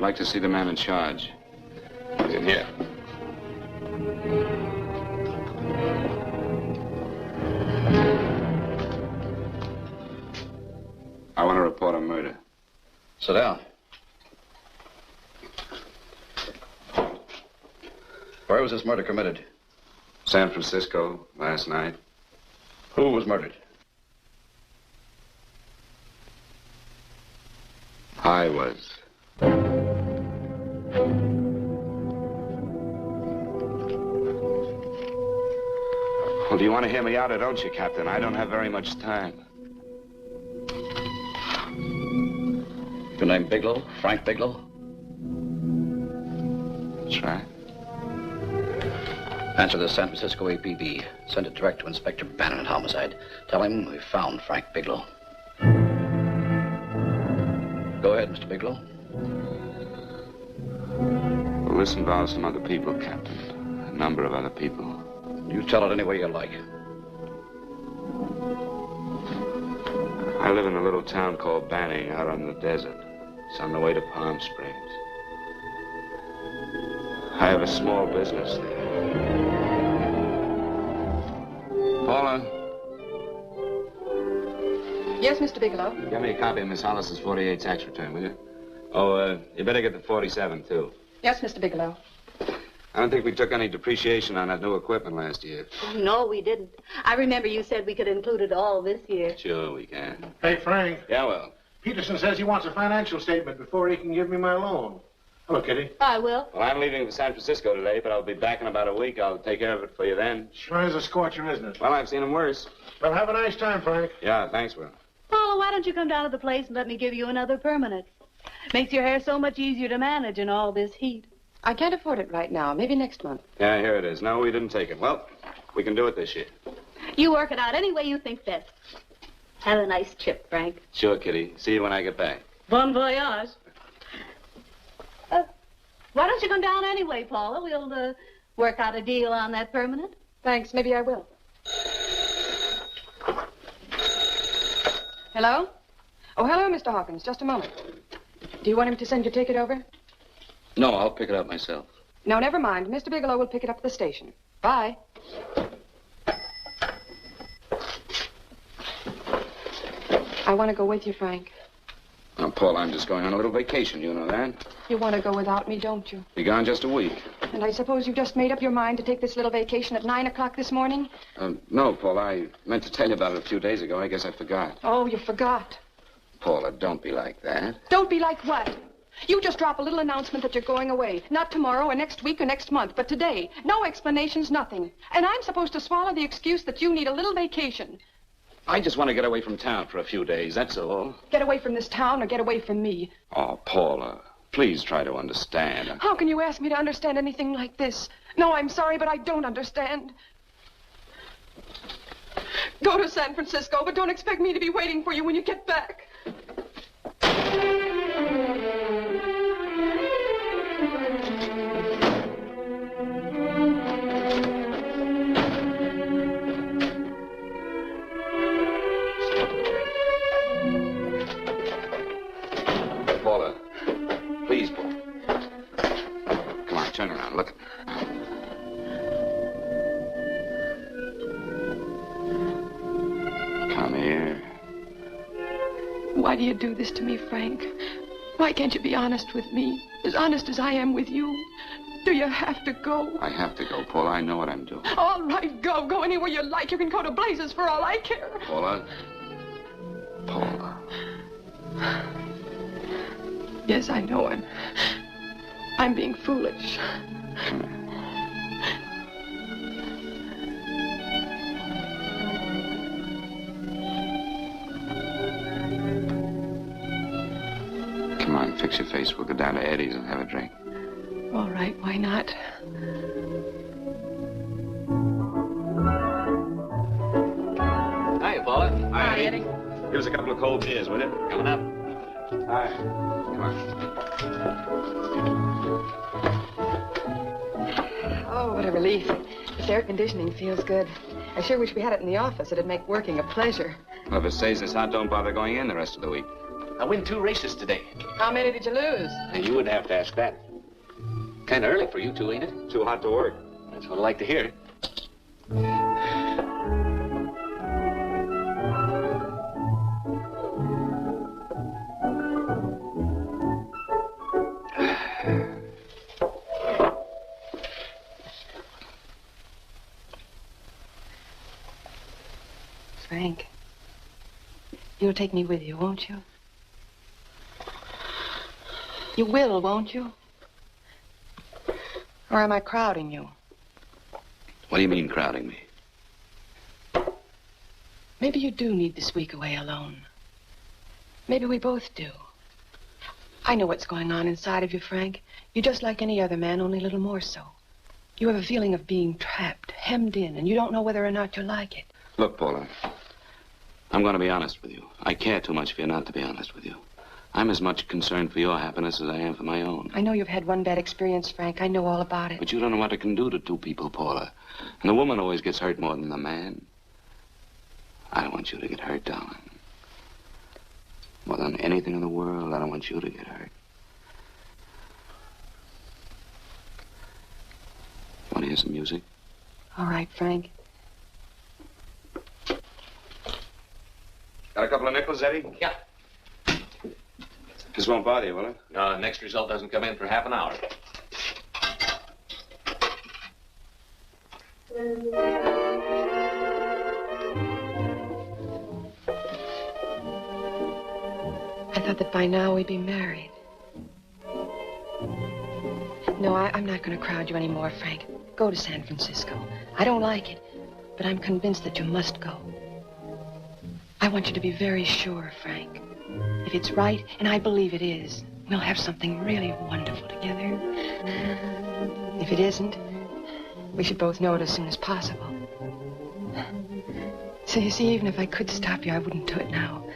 I'd like to see the man in charge. He's in here. I want to report a murder. Sit down. Where was this murder committed? San Francisco, last night. Who was murdered? I was. Well, do you want to hear me out or don't you, Captain? I don't have very much time. Your name Bigelow? Frank Bigelow? That's right. Answer the San Francisco APB. Send it direct to Inspector Bannon at Homicide. Tell him we found Frank Bigelow. Go ahead, Mr. Bigelow. Well, this involves some other people, Captain. A number of other people. You tell it any way you like. I live in a little town called Spanih out on the desert. It's on the way to Palm Springs. I have a small business there. Paula? Yes, Mr. Bigelow? Get me a copy of Miss Hollis's 48 tax return, will you? Oh, you better get the 47, too. Yes, Mr. Bigelow. I don't think we took any depreciation on that new equipment last year. Oh, no, we didn't. I remember you said we could include it all this year. Sure, we can. Hey, Frank. Yeah, well. Peterson says he wants a financial statement before he can give me my loan. Hello, Kitty. I will. Well, I'm leaving for San Francisco today, but I'll be back in about a week. I'll take care of it for you then. Sure is a scorcher, isn't it? Well, I've seen him worse. Well, have a nice time, Frank. Yeah, thanks, Will. Paula, why don't you come down to the place and let me give you another permanent? Makes your hair so much easier to manage in all this heat. I can't afford it right now. Maybe next month. Yeah, here it is. No, we didn't take it. Well, we can do it this year. You work it out any way you think best. Have a nice trip, Frank. Sure, Kitty. See you when I get back. Bon voyage. Why don't you come down anyway, Paula? We'll work out a deal on that permanent. Thanks. Maybe I will. Hello? Oh, hello, Mr. Hawkins. Just a moment. Do you want him to send your ticket over? No, I'll pick it up myself. No, never mind. Mr. Bigelow will pick it up at the station. Bye. I want to go with you, Frank. Now, Paul, I'm just going on a little vacation. You know that? You want to go without me, don't you? Be gone just a week. And I suppose you just made up your mind to take this little vacation at 9 o'clock this morning? No, Paul. I meant to tell you about it a few days ago. I guess I forgot. Oh, you forgot. Paula, don't be like that. Don't be like what? You just drop a little announcement that you're going away. Not tomorrow or next week or next month, but today. No explanations, nothing. And I'm supposed to swallow the excuse that you need a little vacation. I just want to get away from town for a few days, that's all. Get away from this town or get away from me. Oh, Paula, please try to understand. How can you ask me to understand anything like this? No, I'm sorry, but I don't understand. Go to San Francisco, but don't expect me to be waiting for you when you get back. Paula, please, Paul. Come on, turn around, look. Come here. Why do you do this to me, Frank? Why can't you be honest with me? As honest as I am with you? Do you have to go? I have to go, Paula. I know what I'm doing. All right, go. Go anywhere you like. You can go to blazes for all I care. Paula. Paula. Yes, I know I'm being foolish. Come here. Come on, fix your face. We'll go down to Eddie's and have a drink. All right, why not? Hi, Paula. Hi, Eddie. Give us a couple of cold beers, will you? Coming up. Hi. Come on. Oh, what a relief. This air conditioning feels good. I sure wish we had it in the office. It'd make working a pleasure. Well, if it stays this hot, don't bother going in the rest of the week. I win 2 races today. How many did you lose? And you wouldn't have to ask that. Kind of early for you two, ain't it? Too hot to work. That's what I like to hear. Frank, you'll take me with you, won't you? You will, won't you? Or am I crowding you? What do you mean, crowding me? Maybe you do need this week away alone. Maybe we both do. I know what's going on inside of you, Frank. You're just like any other man, only a little more so. You have a feeling of being trapped, hemmed in, and you don't know whether or not you like it. Look, Paula, I'm going to be honest with you. I care too much for you not to be honest with you. I'm as much concerned for your happiness as I am for my own. I know you've had one bad experience, Frank. I know all about it. But you don't know what it can do to 2 people, Paula. And the woman always gets hurt more than the man. I don't want you to get hurt, darling. More than anything in the world, I don't want you to get hurt. Want to hear some music? All right, Frank. Got a couple of nickels, Eddie? Yeah. This won't bother you, will it? No, next result doesn't come in for half an hour. I thought that by now we'd be married. No, I'm not going to crowd you anymore, Frank. Go to San Francisco. I don't like it, but I'm convinced that you must go. I want you to be very sure, Frank. If it's right, and I believe it is, we'll have something really wonderful together. If it isn't, we should both know it as soon as possible. So you see, even if I could stop you, I wouldn't do it now.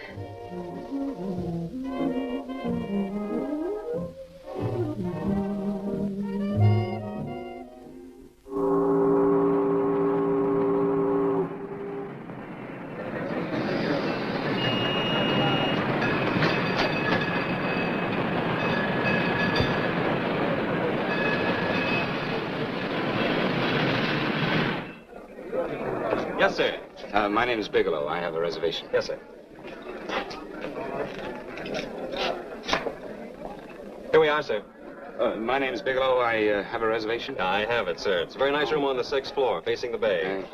Yes, sir. My name is Bigelow. I have a reservation. Yes, sir. Here we are, sir. My name is Bigelow. I have a reservation. I have it, sir. It's a very nice room on the 6th floor, facing the bay.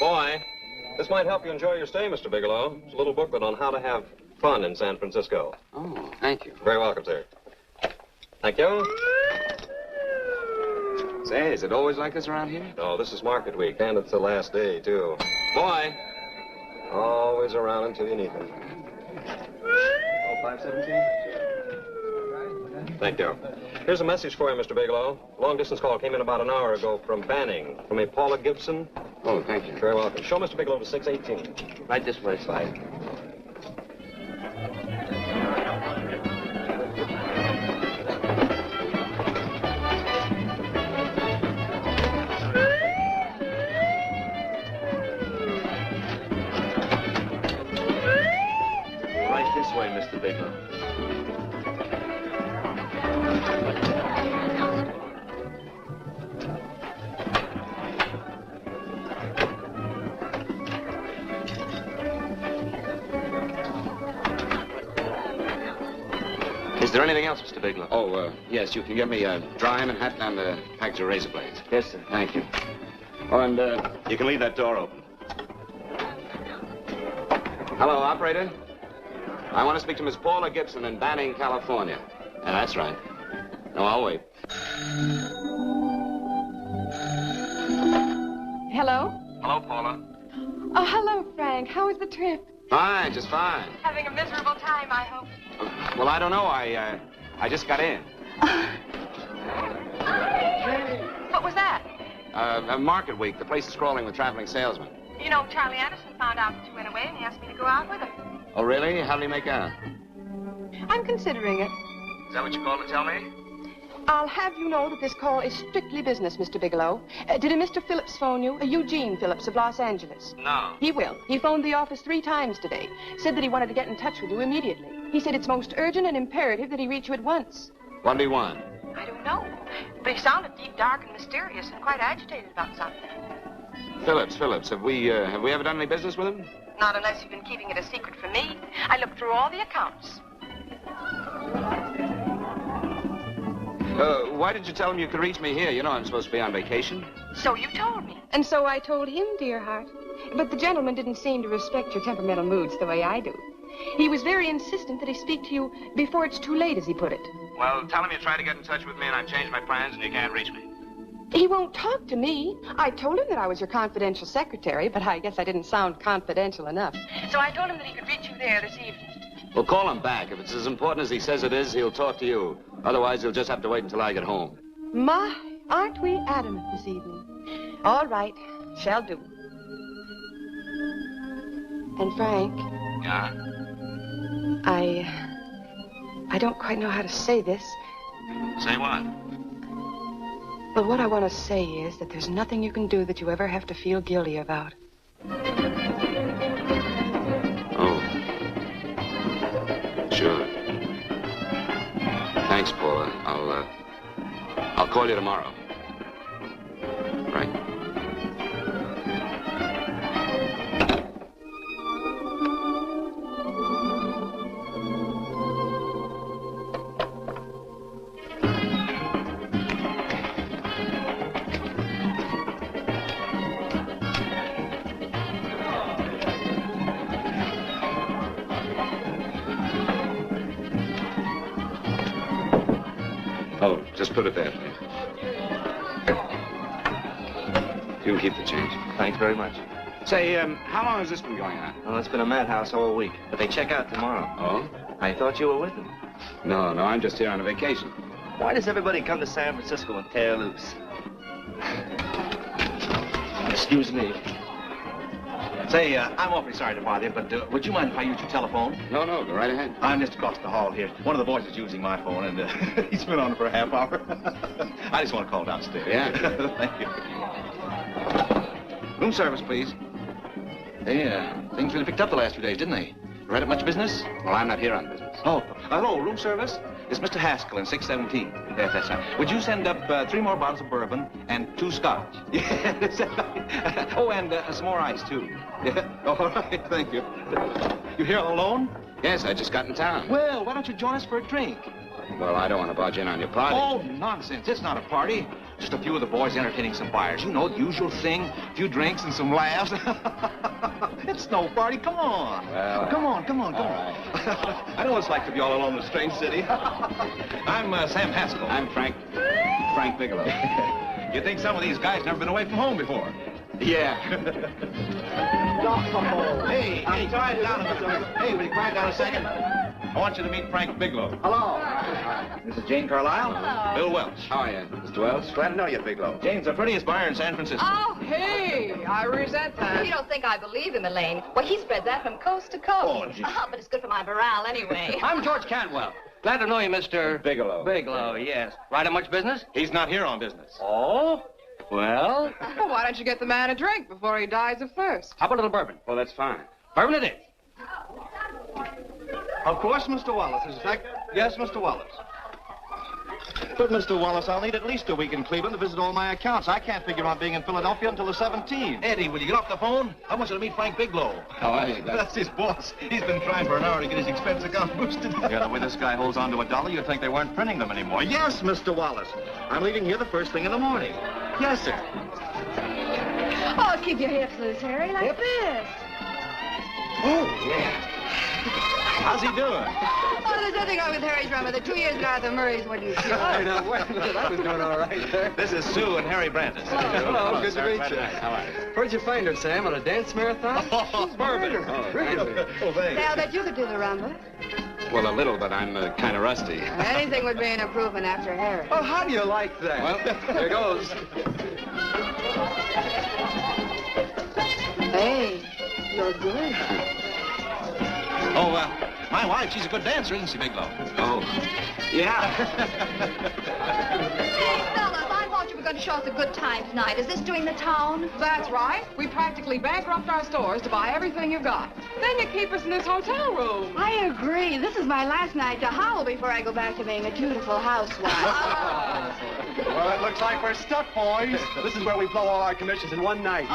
Boy, this might help you enjoy your stay, Mr. Bigelow. It's a little booklet on how to have fun in San Francisco. Oh, thank you. Very welcome, sir. Thank you. Say, is it always like this around here? Oh, this is market week, and it's the last day, too. Boy, always around until you need him. Oh, 517? Thank you. Here's a message for you, Mr. Bigelow. Long-distance call came in about an hour ago from Banning. From a Paula Gibson. Oh, thank you. Very welcome. Show Mr. Bigelow to 618. Right this way, Slide. Right this way, Mr. Bigelow. Is there anything else, Mr. Bigelow? Oh, yes, you can get me a dry and hat and a package of razor blades. Yes, sir. Thank you. Oh, and you can leave that door open. Hello, operator. I want to speak to Miss Paula Gibson in Banning, California. Yeah, that's right. No, I'll wait. Hello? Hello, Paula. Oh, hello, Frank. How was the trip? Fine, just fine. Having a miserable time, I hope. Well, I don't know. I just got in. What was that? Market week. The place is crawling with traveling salesmen. You know, Charlie Anderson found out that you went away, and he asked me to go out with him. Oh, really? How did he make out? I'm considering it. Is that what you called to tell me? I'll have you know that this call is strictly business, Mr. Bigelow. Did a Mr. Phillips phone you? Eugene Phillips of Los Angeles. No. He will. He phoned the office 3 times today. Said that he wanted to get in touch with you immediately. He said it's most urgent and imperative that he reach you at once. What do you want? I don't know. But he sounded deep, dark, and mysterious, and quite agitated about something. Phillips, have we ever done any business with him? Not unless you've been keeping it a secret from me. I looked through all the accounts. Why did you tell him you could reach me here? You know I'm supposed to be on vacation. So you told me. And so I told him, dear heart. But the gentleman didn't seem to respect your temperamental moods the way I do. He was very insistent that he speak to you before it's too late, as he put it. Well, tell him you tried to get in touch with me and I've changed my plans and you can't reach me. He won't talk to me. I told him that I was your confidential secretary, but I guess I didn't sound confidential enough. So I told him that he could reach you there this evening. Well, call him back. If it's as important as he says it is, he'll talk to you. Otherwise, he'll just have to wait until I get home. My, aren't we adamant this evening? All right, shall do. And Frank, Yeah? I don't quite know how to say this. Say what? But what I want to say is that there's nothing you can do that you ever have to feel guilty about. Oh. Sure. Thanks, Paula. I'll call you tomorrow. Right? Oh, just put it there, please. You can keep the change. Thanks very much. Say, how long has this been going on? Well, it's been a madhouse all week, but they check out tomorrow. Oh? I thought you were with them. No, I'm just here on a vacation. Why does everybody come to San Francisco and tear loose? Excuse me. Say, I'm awfully sorry to bother you, but would you mind if I use your telephone? No, go right ahead. I'm just across the hall here. One of the boys is using my phone, and he's been on it for a half hour. I just want to call downstairs. Yeah. Thank you. Room service, please. Hey, things really picked up the last few days, didn't they? Right at much business? Well, I'm not here on business. Oh, hello, room service? It's Mr. Haskell in 617. Yes, that's right. Would you send up 3 more bottles of bourbon and 2 scotch? Yes. Oh, and some more ice, too. Yeah. All right, thank you. You here all alone? Yes, I just got in town. Well, why don't you join us for a drink? Well, I don't want to barge in on your party. Oh, nonsense. It's not a party. Just a few of the boys entertaining some buyers. You know, the usual thing. A few drinks and some laughs. It's no party. Come on. Well, come on. All right. I know what it's like to be all alone in a strange city. I'm Sam Haskell. I'm Frank Bigelow. You think some of these guys never been away from home before? Yeah. Hey, quiet down a minute. Hey, will you quiet down a second? I want you to meet Frank Bigelow. Hello. This is Jane Carlisle. Hello. Bill Welch. How are you, Mr. Wells? Glad to know you, Bigelow. Jane's the prettiest buyer in San Francisco. Oh, hey, I resent that. You don't think I believe him, Elaine? Well, he spread that from coast to coast. Oh, gee. But it's good for my morale anyway. I'm George Cantwell. Glad to know you, Mr. Bigelow. Bigelow, yes. Right on much business? He's not here on business. Oh? Well, Well, why don't you get the man a drink before he dies of thirst? how about a little bourbon? Well, that's fine. Bourbon it is. Of course, Mr. Wallace. In fact, yes, Mr. Wallace. But, Mr. Wallace, I'll need at least a week in Cleveland to visit all my accounts. I can't figure on being in Philadelphia until the 17th. Eddie, will you get off the phone? I want you to meet Frank Bigelow. How are you? That's his boss. He's been trying for an hour to get his expense account boosted. Yeah, the way this guy holds on to $1, you'd think they weren't printing them anymore. Yes, Mr. Wallace. I'm leaving here the first thing in the morning. Yes, sir. Oh, keep your hips loose, Harry, like this. Oh, yeah. How's he doing? Oh, there's nothing wrong with Harry's drama. The 2 years in Arthur Murray's what do you see? I was doing all right there. This is Sue and Harry Brandis. Hello, good sir. to meet you. How are you? Where'd you find her, Sam? On a dance marathon? Oh, bourbon. Oh, thank you. Oh, thanks. Now that you could do the rumba. Well, a little, but I'm kind of rusty. Anything would be an improvement after Harry. Oh, how do you like that? Well, here goes. Hey, you're good. Oh, my wife, she's a good dancer, isn't she, Bigelow? Oh, yeah. Hey, fellas, I thought you were going to show us a good time tonight. Is this doing the town? That's right. We practically bankrupt our stores to buy everything you got. Then you keep us in this hotel room. I agree. This is my last night to howl before I go back to being a dutiful housewife. Well, it looks like we're stuck, boys. This is where we blow all our commissions in one night.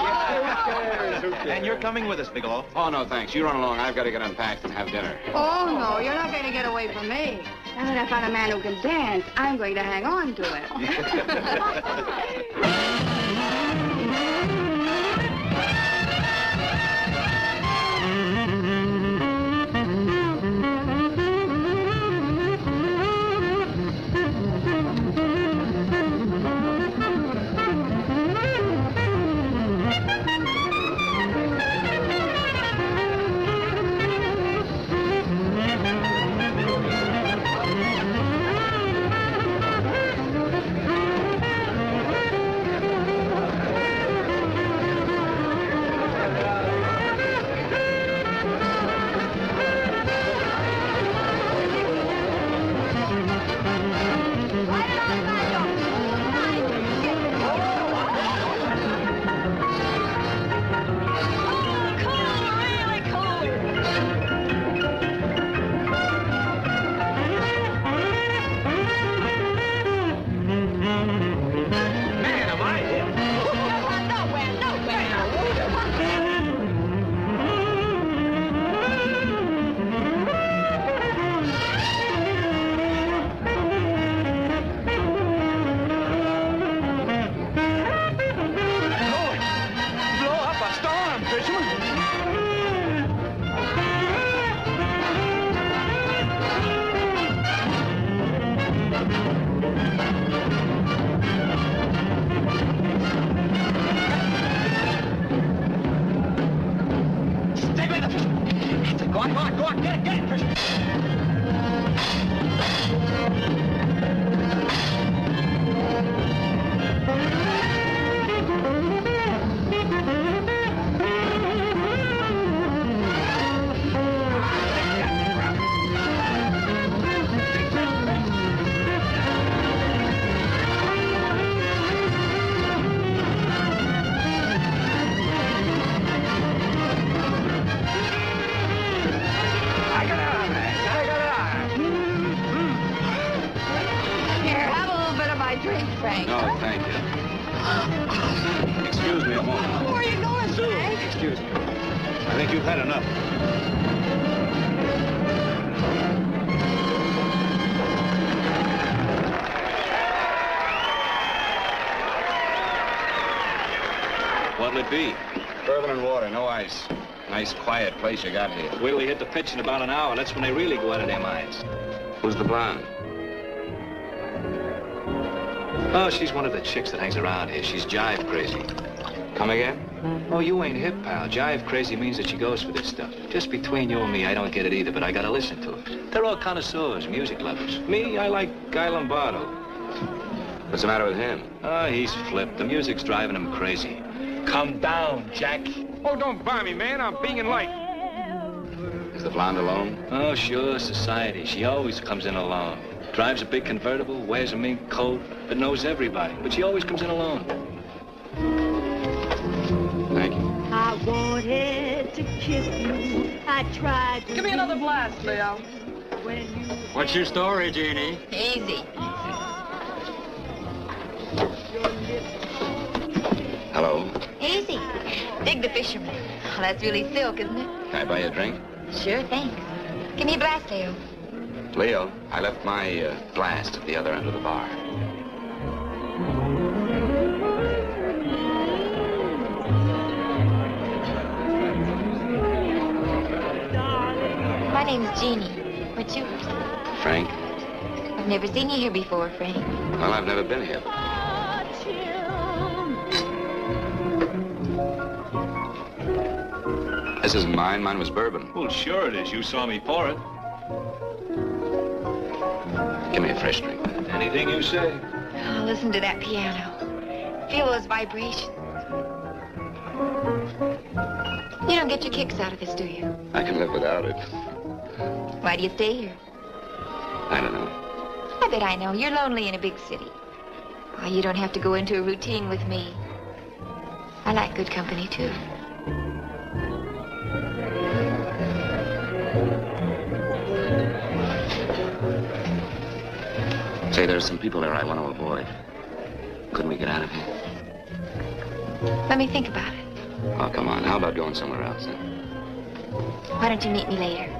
And you're coming with us, Bigelow. Oh, no, thanks. You run along. I've got to get unpacked and have dinner. Oh, no, you're not going to get away from me. Now that I found a man who can dance, I'm going to hang on to it. What'll it be? Bourbon and water, no ice. Nice, quiet place you got here. Wait till we hit the pitch in about an hour. That's when they really go out of their minds. Who's the blonde? Oh, she's one of the chicks that hangs around here. She's jive crazy. Come again? Oh, you ain't hip, pal. Jive crazy means that she goes for this stuff. Just between you and me, I don't get it either, but I gotta listen to it. They're all connoisseurs, music lovers. Me, I like Guy Lombardo. What's the matter with him? Oh, he's flipped. The music's driving him crazy. Come down, Jack. Oh, don't buy me, man. I'm being light. Is the blonde alone? Oh, sure, society. She always comes in alone. Drives a big convertible, wears a mink coat, but knows everybody. But she always comes in alone. Thank you. I wanted to kiss you. I tried to... Give me another blast, Leo. What's your story, Jeannie? Easy. Hello. Easy. Dig the fisherman. Oh, that's really silk, isn't it? Can I buy you a drink? Sure, thanks. Give me a blast, Leo. Leo, I left my blast at the other end of the bar. My name's Jeannie. What's yours? Frank? I've never seen you here before, Frank. Well, I've never been here. This isn't mine. Mine was bourbon. Well, sure it is. You saw me pour it. Give me a fresh drink. Anything you say. Oh, listen to that piano. Feel those vibrations. You don't get your kicks out of this, do you? I can live without it. Why do you stay here? I don't know. I bet I know. You're lonely in a big city. Oh, you don't have to go into a routine with me. I like good company, too. Say, there's some people there I want to avoid. Couldn't we get out of here? Let me think about it. Oh, come on. How about going somewhere else, huh? Why don't you meet me later?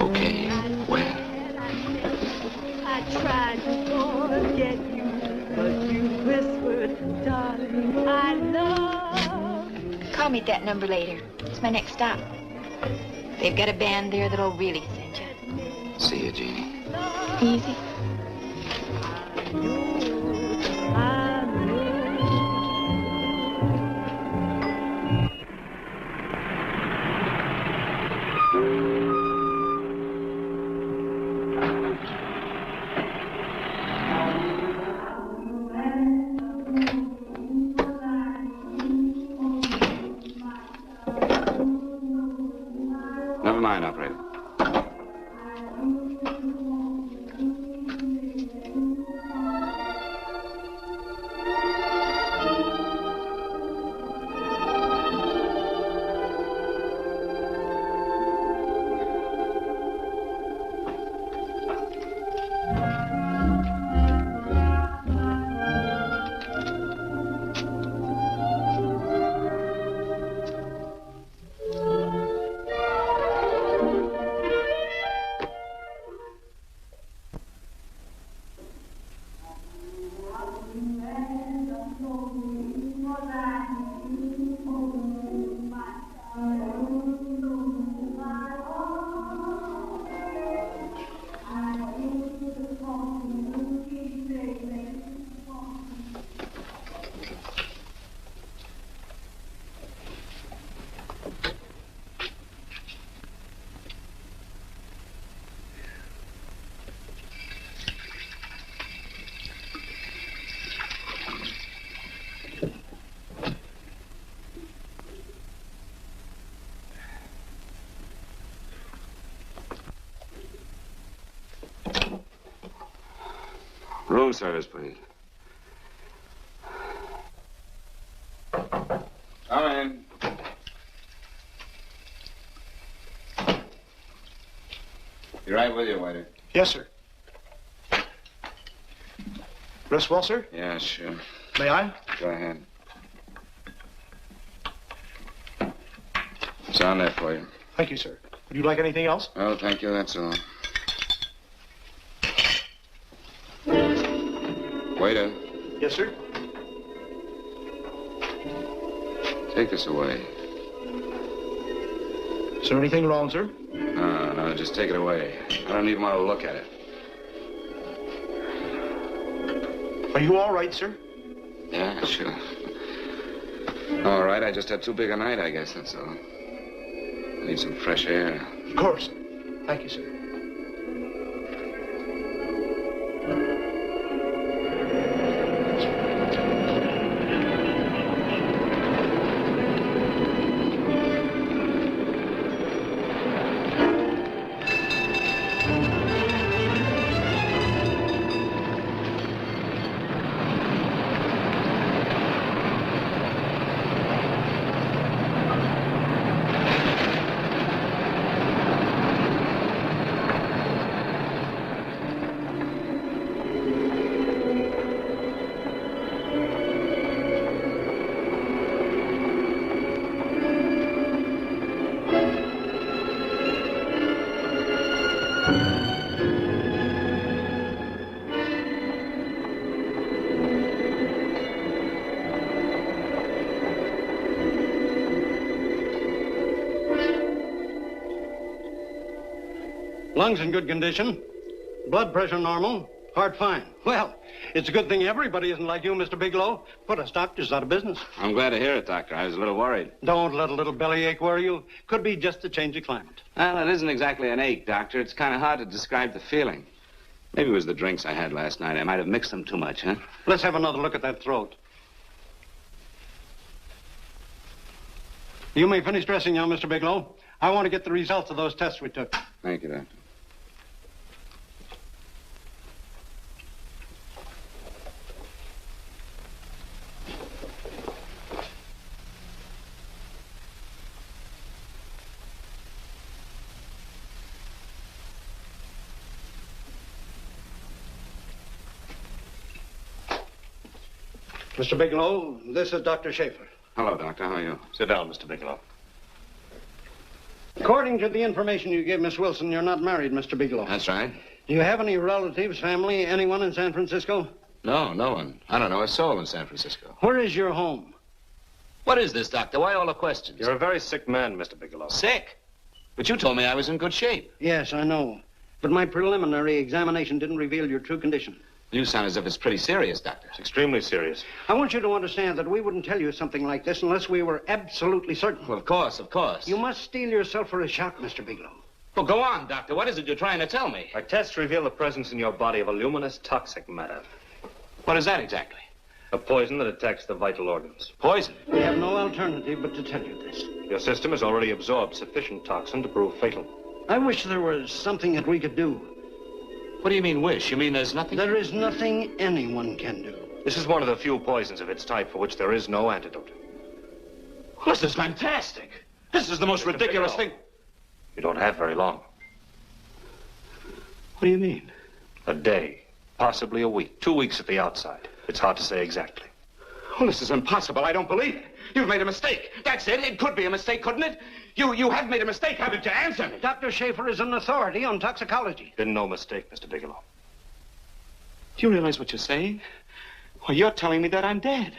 Okay. Where? I tried to forget you, but you whispered, darling, I love. Call me at that number later. It's my next stop. They've got a band there that'll really send you. See you, Jeannie. Easy. Never mind, operator. Room service, please. Come in. Be right with you, waiter. Yes, sir. Dress well, sir? Yeah, sure. May I? Go ahead. It's on there for you. Thank you, sir. Would you like anything else? Oh, thank you, that's all. Waiter. Yes, sir. Take this away. Is there anything wrong, sir? No, just take it away. I don't even want to look at it. Are you all right, sir? Yeah, sure. All right, I just had too big a night, I guess, that's all. I need some fresh air. Of course. Thank you, sir. Lungs in good condition. Blood pressure normal. Heart fine. Well, it's a good thing everybody isn't like you, Mr. Bigelow. Put us doctors out of business. I'm glad to hear it, Doctor. I was a little worried. Don't let a little bellyache worry you. Could be just a change of climate. Well, it isn't exactly an ache, Doctor. It's kind of hard to describe the feeling. Maybe it was the drinks I had last night. I might have mixed them too much, huh? Let's have another look at that throat. You may finish dressing now, Mr. Bigelow. I want to get the results of those tests we took. Thank you, Doctor. Mr. Bigelow, this is Dr. Schaefer. Hello, Doctor. How are you? Sit down, Mr. Bigelow. According to the information you gave Miss Wilson, you're not married, Mr. Bigelow. That's right. Do you have any relatives, family, anyone in San Francisco? No, no one. I don't know a soul in San Francisco. Where is your home? What is this, Doctor? Why all the questions? You're a very sick man, Mr. Bigelow. Sick? But you told me I was in good shape. Yes, I know. But my preliminary examination didn't reveal your true condition. You sound as if it's pretty serious, Doctor. It's extremely serious. I want you to understand that we wouldn't tell you something like this unless we were absolutely certain. Well, of course, of course. You must steel yourself for a shock, Mr. Bigelow. Well, go on, Doctor. What is it you're trying to tell me? My tests reveal the presence in your body of a luminous toxic matter. What is that exactly? A poison that attacks the vital organs. Poison? We have no alternative but to tell you this. Your system has already absorbed sufficient toxin to prove fatal. I wish there was something that we could do. What do you mean, wish? You mean there's nothing? There is nothing anyone can do. This is one of the few poisons of its type for which there is no antidote. Well, this is fantastic. This is the most ridiculous thing. You don't have very long. What do you mean? A day, possibly a week, 2 weeks at the outside. It's hard to say exactly. Well, this is impossible. I don't believe it. You've made a mistake. That's it. It could be a mistake, couldn't it? You have made a mistake, haven't you? Answer me. Dr. Schaefer is an authority on toxicology. Been no mistake, Mr. Bigelow. Do you realize what you're saying? Well, you're telling me that I'm dead.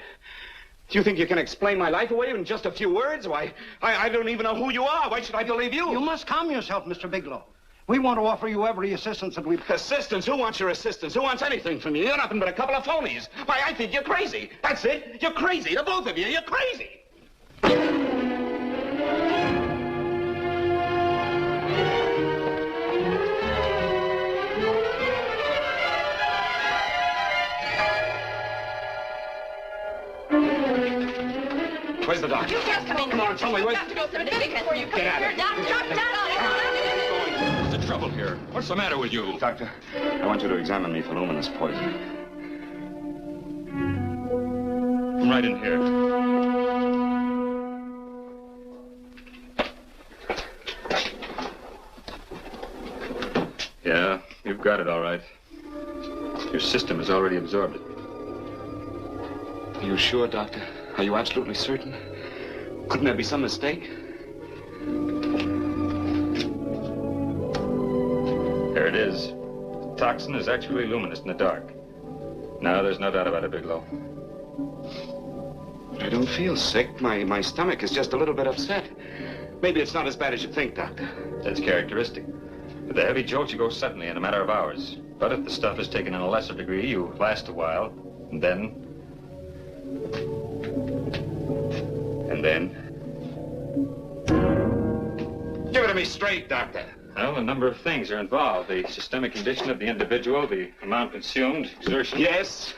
Do you think you can explain my life away in just a few words? Why, I don't even know who you are. Why should I believe you? You must calm yourself, Mr. Bigelow. We want to offer you every assistance that we... Assistance? Who wants your assistance? Who wants anything from you? You're nothing but a couple of phonies. Why, I think you're crazy. That's it. You're crazy. The both of you. You're crazy. Where's the doctor? You just come in. Come on, tell me. Where's... You have to go to the medic before you come Get out of here. here. Doctor. What's the trouble here? What's the matter with you? Doctor, I want you to examine me for luminous poison. Come right in here. Yeah, you've got it all right. Your system has already absorbed it. Are you sure, Doctor? Are you absolutely certain? Couldn't there be some mistake? There it is. The toxin is actually luminous in the dark. Now, there's no doubt about it, Bigelow. But I don't feel sick. My stomach is just a little bit upset. Maybe it's not as bad as you think, Doctor. That's characteristic. With the heavy jolt, you go suddenly in a matter of hours. But if the stuff is taken in a lesser degree, you last a while, and then... Give it to me straight, Doctor. Well, a number of things are involved. The systemic condition of the individual, the amount consumed, exertion. Yes?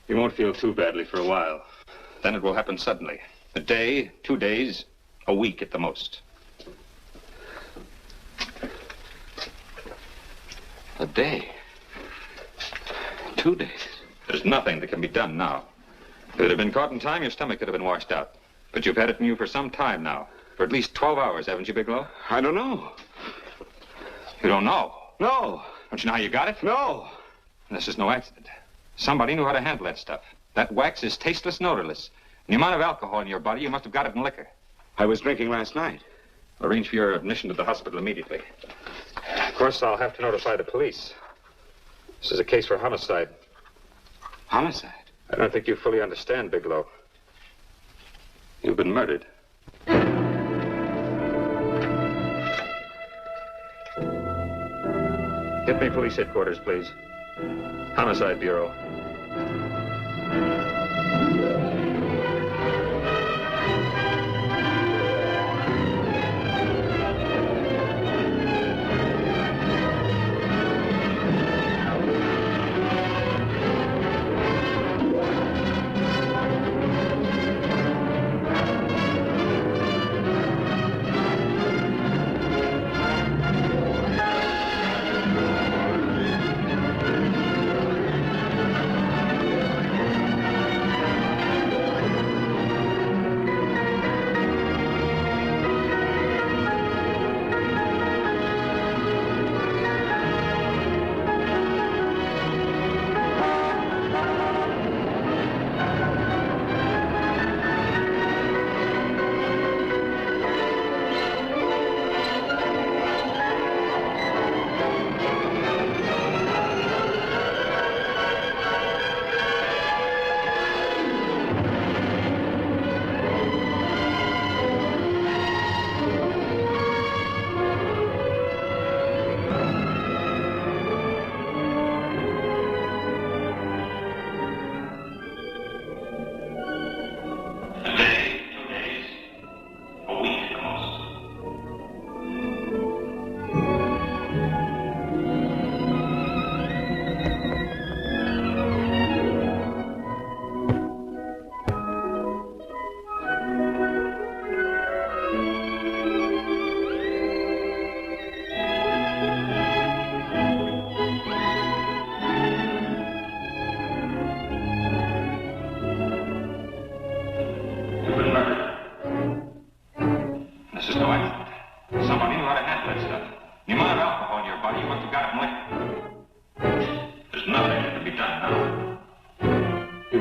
You won't feel too badly for a while. Then it will happen suddenly. A day, 2 days, a week at the most. A day? 2 days? There's nothing that can be done now. If it had been caught in time, your stomach could have been washed out. But you've had it in you for some time now. For at least 12 hours, haven't you, Bigelow? I don't know. You don't know? No. Don't you know how you got it? No. This is no accident. Somebody knew how to handle that stuff. That wax is tasteless and odorless. And the amount of alcohol in your body, you must have got it in liquor. I was drinking last night. Arrange for your admission to the hospital immediately. Of course, I'll have to notify the police. This is a case for homicide. Homicide? I don't think you fully understand, Bigelow. You've been murdered. Get me police headquarters, please. Homicide Bureau.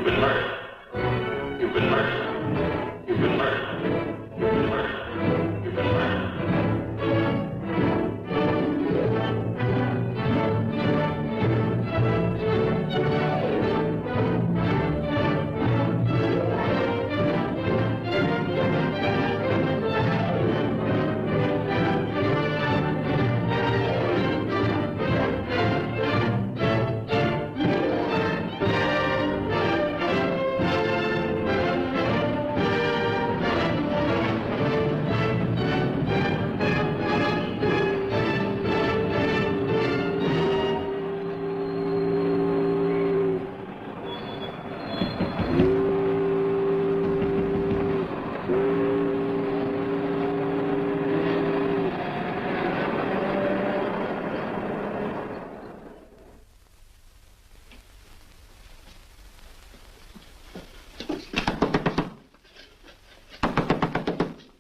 been murdered. You've been murdered. You've been murdered. You've been murdered. You've been murdered.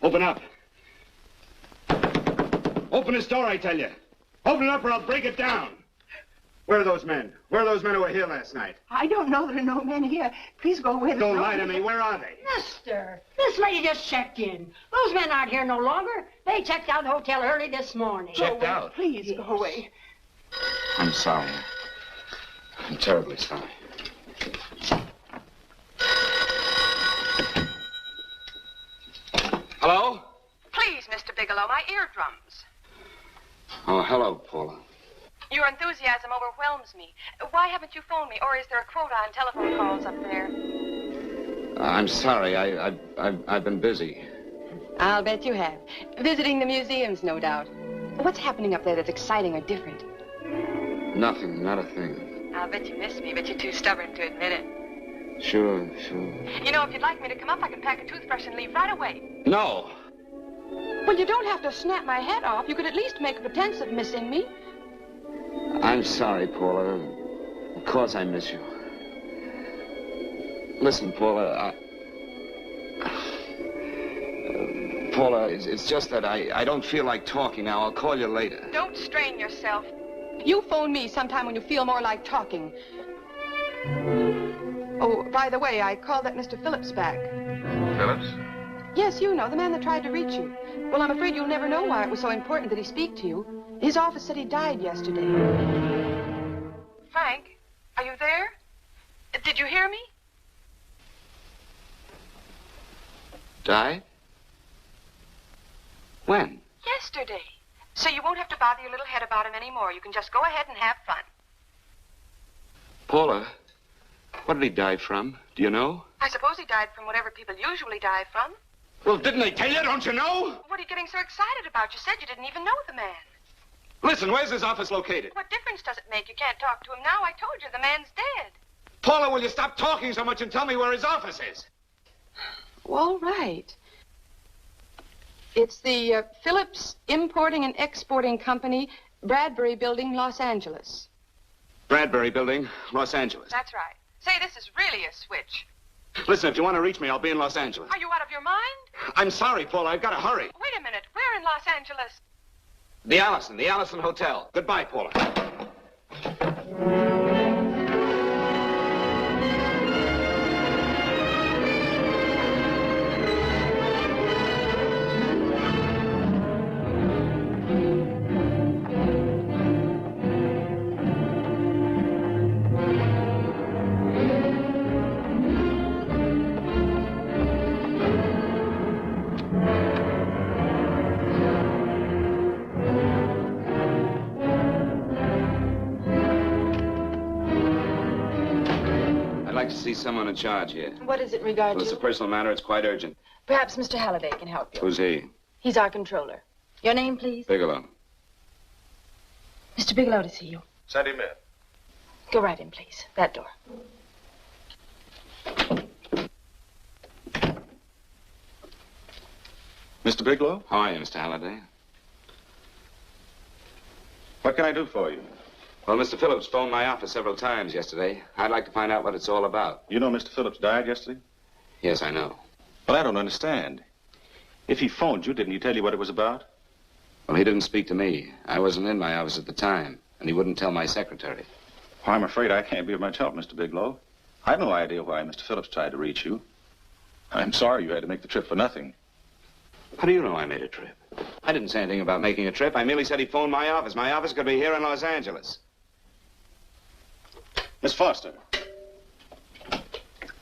Open up. Open this door, I tell you. Open it up or I'll break it down. Where are those men? Where are those men who were here last night? I don't know. There are no men here. Please go away. Don't lie to me. Where are they? Mister, this lady just checked in. Those men aren't here no longer. They checked out the hotel early this morning. Checked out? Please go away. I'm sorry. I'm terribly sorry. Hello? Please, Mr. Bigelow, my eardrums. Oh, hello, Paula. Your enthusiasm overwhelms me. Why haven't you phoned me? Or is there a quota on telephone calls up there? I'm sorry. I've been busy. I'll bet you have. Visiting the museums, no doubt. What's happening up there that's exciting or different? Nothing, not a thing. I'll bet you miss me, but you're too stubborn to admit it. Sure. You know, if you'd like me to come up, I can pack a toothbrush and leave right away. No. Well, you don't have to snap my head off. You could at least make a pretense of missing me. I'm sorry, Paula. Of course I miss you. Listen, Paula, Paula, it's just that I don't feel like talking now. I'll call you later. Don't strain yourself. You phone me sometime when you feel more like talking. Oh, by the way, I called that Mr. Phillips back. Phillips? Yes, you know, the man that tried to reach you. Well, I'm afraid you'll never know why it was so important that he speak to you. His office said he died yesterday. Frank, are you there? Did you hear me? Died? When? Yesterday. So you won't have to bother your little head about him anymore. You can just go ahead and have fun. Paula, what did he die from? Do you know? I suppose he died from whatever people usually die from. Well, didn't they tell you? Don't you know? What are you getting so excited about? You said you didn't even know the man. Listen, where's his office located? What difference does it make? You can't talk to him now. I told you, the man's dead. Paula, will you stop talking so much and tell me where his office is? All right. It's the Phillips Importing and Exporting Company, Bradbury Building, Los Angeles. Bradbury Building, Los Angeles. That's right. Say, this is really a switch. Listen, if you want to reach me, I'll be in Los Angeles. Are you out of your mind? I'm sorry, Paula. I've got to hurry. Wait a minute. Where in Los Angeles? The Allison Hotel. Goodbye, Paula. I'd like to see someone in charge here. What does it regard Well, it's a personal matter. It's quite urgent. Perhaps Mr. Halliday can help you. Who's he? He's our controller. Your name, please? Bigelow. Mr. Bigelow to see you. Send him in. Go right in, please. That door. Mr. Bigelow? How are you, Mr. Halliday? What can I do for you? Well, Mr. Phillips phoned my office several times yesterday. I'd like to find out what it's all about. You know Mr. Phillips died yesterday? Yes, I know. Well, I don't understand. If he phoned you, didn't he tell you what it was about? Well, he didn't speak to me. I wasn't in my office at the time, and he wouldn't tell my secretary. Well, I'm afraid I can't be of much help, Mr. Bigelow. I've no idea why Mr. Phillips tried to reach you. I'm sorry you had to make the trip for nothing. How do you know I made a trip? I didn't say anything about making a trip. I merely said he phoned my office. My office could be here in Los Angeles. Miss Foster,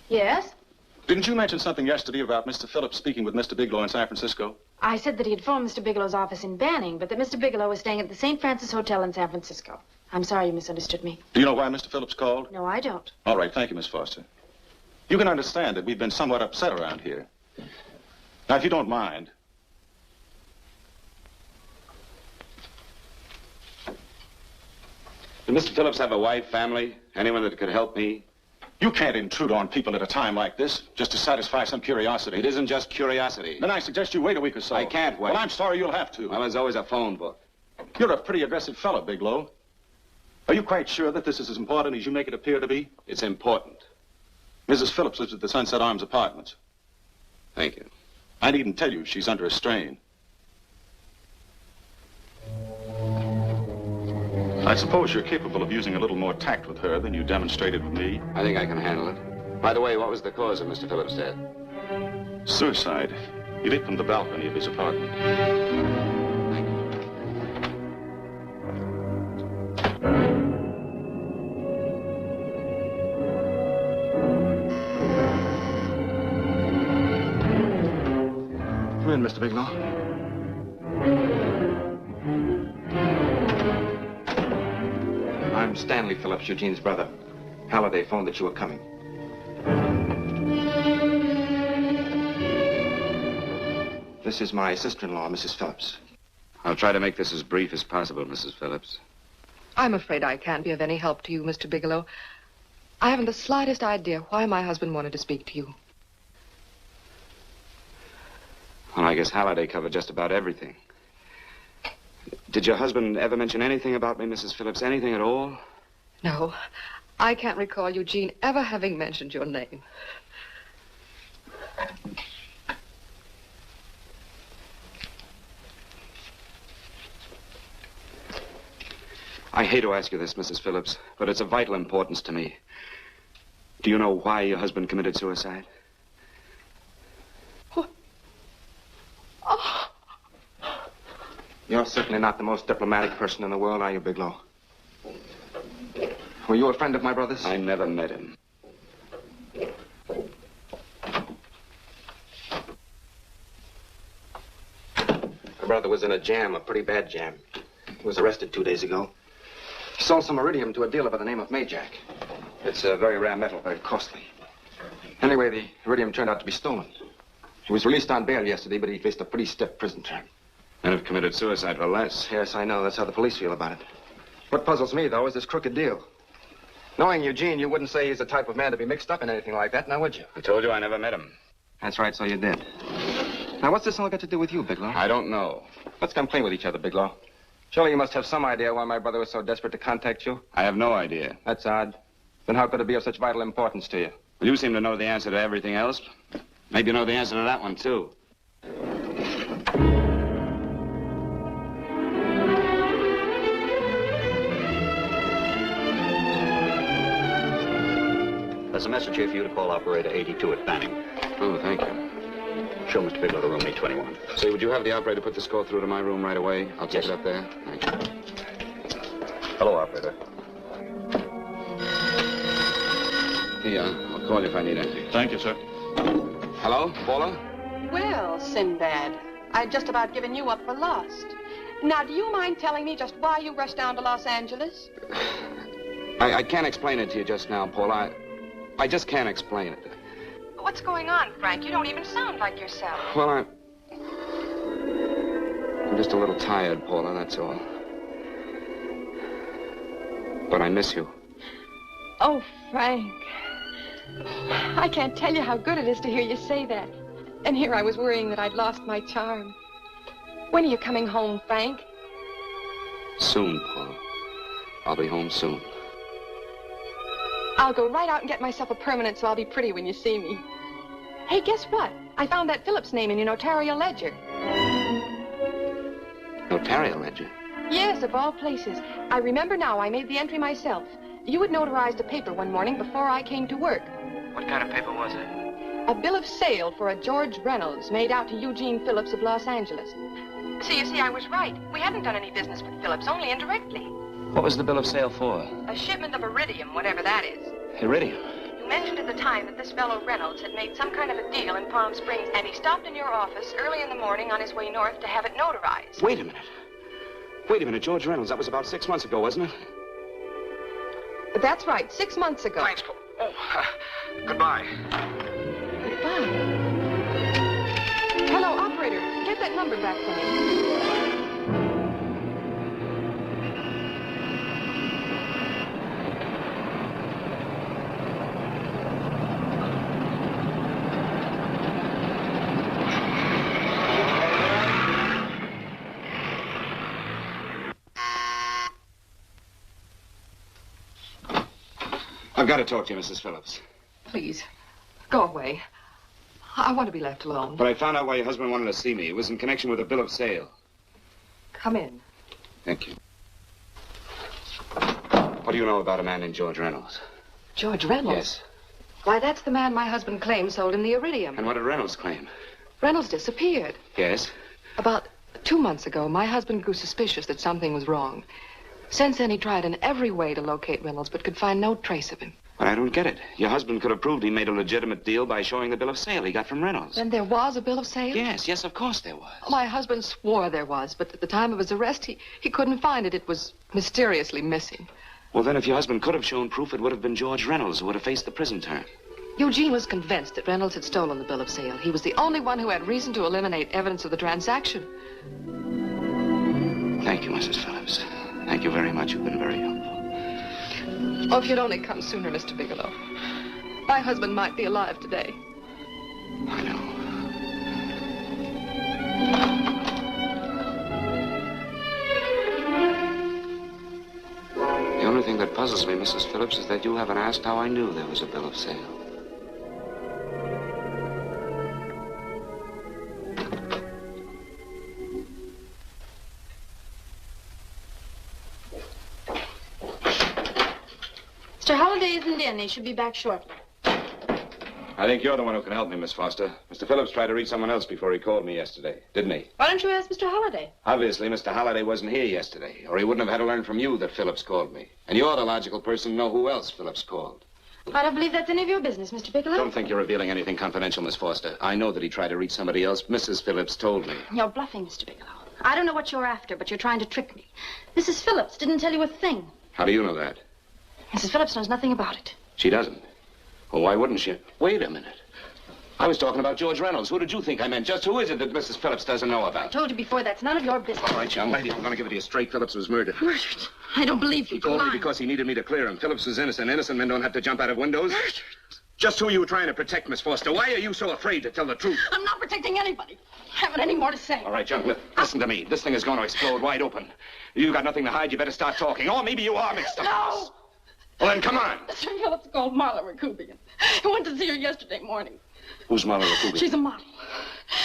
Yes? didn't you mention something yesterday about Mr. Phillips speaking with Mr. Bigelow in San Francisco? I said that he had phoned Mr. Bigelow's office in Banning, but that Mr. Bigelow was staying at the St. Francis Hotel in San Francisco. I'm sorry you misunderstood me. Do you know why Mr. Phillips called? No, I don't. All right, thank you, Miss Foster. You can understand that we've been somewhat upset around here. Now, if you don't mind... Did Mr. Phillips have a wife, family, anyone that could help me? You can't intrude on people at a time like this just to satisfy some curiosity. It isn't just curiosity. Then I suggest you wait a week or so. I can't wait. Well, I'm sorry you'll have to. Well, there's always a phone book. You're a pretty aggressive fellow, Bigelow. Are you quite sure that this is as important as you make it appear to be? It's important. Mrs. Phillips lives at the Sunset Arms Apartments. Thank you. I needn't tell you she's under a strain. I suppose you're capable of using a little more tact with her than you demonstrated with me. I think I can handle it. By the way, what was the cause of Mr. Phillips' death? Suicide. He leaped from the balcony of his apartment. Come in, Mr. Bigelow. I'm Stanley Phillips, Eugene's brother. Halliday phoned that you were coming. This is my sister-in-law, Mrs. Phillips. I'll try to make this as brief as possible, Mrs. Phillips. I'm afraid I can't be of any help to you, Mr. Bigelow. I haven't the slightest idea why my husband wanted to speak to you. Well, I guess Halliday covered just about everything. Did your husband ever mention anything about me, Mrs. Phillips? Anything at all? No, I can't recall Eugene ever having mentioned your name. I hate to ask you this, Mrs. Phillips, but it's of vital importance to me. Do you know why your husband committed suicide? Oh. You're certainly not the most diplomatic person in the world, are you, Bigelow? Were you a friend of my brother's? I never met him. My brother was in a jam, a pretty bad jam. He was arrested 2 days ago. He sold some iridium to a dealer by the name of Majak. It's a very rare metal, very costly. Anyway, the iridium turned out to be stolen. He was released on bail yesterday, but he faced a pretty stiff prison term. And have committed suicide for less. Yes, I know. That's how the police feel about it. What puzzles me, though, is this crooked deal. Knowing Eugene, you wouldn't say he's the type of man to be mixed up in anything like that, now would you? I told you I never met him. That's right, so you did. Now, what's this all got to do with you, Bigelow? I don't know. Let's come clean with each other, Bigelow. Surely you must have some idea why my brother was so desperate to contact you. I have no idea. That's odd. Then how could it be of such vital importance to you? Well, you seem to know the answer to everything else. Maybe you know the answer to that one, too. There's a message here for you to call operator 82 at Banning. Oh, thank you. Show Mr. Bigelow to room 821. Say, would you have the operator put this call through to my room right away? I'll take it up there. Thank you. Hello, operator. Yeah, I'll call you if I need anything. Thank you, sir. Hello, Paula? Well, Sinbad, I'd just about given you up for lost. Now, do you mind telling me just why you rushed down to Los Angeles? I can't explain it to you just now, Paula. I just can't explain it. What's going on, Frank? You don't even sound like yourself. Well, I'm just a little tired, Paula, that's all. But I miss you. Oh, Frank. I can't tell you how good it is to hear you say that. And here I was worrying that I'd lost my charm. When are you coming home, Frank? Soon, Paula. I'll be home soon. I'll go right out and get myself a permanent so I'll be pretty when you see me. Hey, guess what? I found that Phillips name in your notarial ledger. Notarial ledger? Yes, of all places. I remember now I made the entry myself. You had notarized a paper one morning before I came to work. What kind of paper was it? A bill of sale for a George Reynolds made out to Eugene Phillips of Los Angeles. See, you see, I was right. We hadn't done any business with Phillips, only indirectly. What was the bill of sale for? A shipment of iridium, whatever that is. Iridium. You mentioned at the time that this fellow Reynolds had made some kind of a deal in Palm Springs, and he stopped in your office early in the morning on his way north to have it notarized. Wait a minute. Wait a minute, George Reynolds. That was about 6 months ago, wasn't it? That's right, 6 months ago. Thanks. Goodbye. Goodbye. Hello, operator. Get that number back for me. I've got to talk to you, Mrs. Phillips. Please, go away. I want to be left alone. But I found out why your husband wanted to see me. It was in connection with a bill of sale. Come in. Thank you. What do you know about a man named George Reynolds? George Reynolds? Yes. Why, that's the man my husband claims sold him the iridium. And what did Reynolds claim? Reynolds disappeared. Yes? About 2 months ago, my husband grew suspicious that something was wrong. Since then, he tried in every way to locate Reynolds, but could find no trace of him. But I don't get it. Your husband could have proved he made a legitimate deal by showing the bill of sale he got from Reynolds. Then there was a bill of sale? Yes, of course there was. My husband swore there was, but at the time of his arrest, he couldn't find it. It was mysteriously missing. Well, then if your husband could have shown proof, it would have been George Reynolds who would have faced the prison term. Eugene was convinced that Reynolds had stolen the bill of sale. He was the only one who had reason to eliminate evidence of the transaction. Thank you, Mrs. Phillips. Thank you very much. You've been very helpful. Oh, if you'd only come sooner, Mr. Bigelow. My husband might be alive today. I know. The only thing that puzzles me, Mrs. Phillips, is that you haven't asked how I knew there was a bill of sale. Mr. Holliday isn't in. He should be back shortly. I think you're the one who can help me, Miss Foster. Mr. Phillips tried to reach someone else before he called me yesterday, didn't he? Why don't you ask Mr. Holliday? Obviously, Mr. Holliday wasn't here yesterday, or he wouldn't have had to learn from you that Phillips called me. And you're the logical person to know who else Phillips called. I don't believe that's any of your business, Mr. Bigelow. Don't think you're revealing anything confidential, Miss Foster. I know that he tried to reach somebody else. Mrs. Phillips told me. You're bluffing, Mr. Bigelow. I don't know what you're after, but you're trying to trick me. Mrs. Phillips didn't tell you a thing. How do you know that? Mrs. Phillips knows nothing about it. She doesn't. Well, why wouldn't she? Wait a minute. I was talking about George Reynolds. Who did you think I meant? Just who is it that Mrs. Phillips doesn't know I about? told you before, that's none of your business. All right, young lady, I'm going to give it to you straight. Phillips was murdered. Murdered? I don't believe you. He told me because he needed me to clear him. Phillips was innocent. Innocent men don't have to jump out of windows. Murdered? Just who are you trying to protect, Miss Foster? Why are you so afraid to tell the truth? I'm not protecting anybody. I haven't any more to say. All right, young lady, listen to me. This thing is going to explode wide open. You got nothing to hide. You better start talking. Or maybe you are mixed up. No! Well, then, come on. Mr. Phillips called Marla Rakubian. He went to see her yesterday morning. Who's Marla Rakubian? She's a model.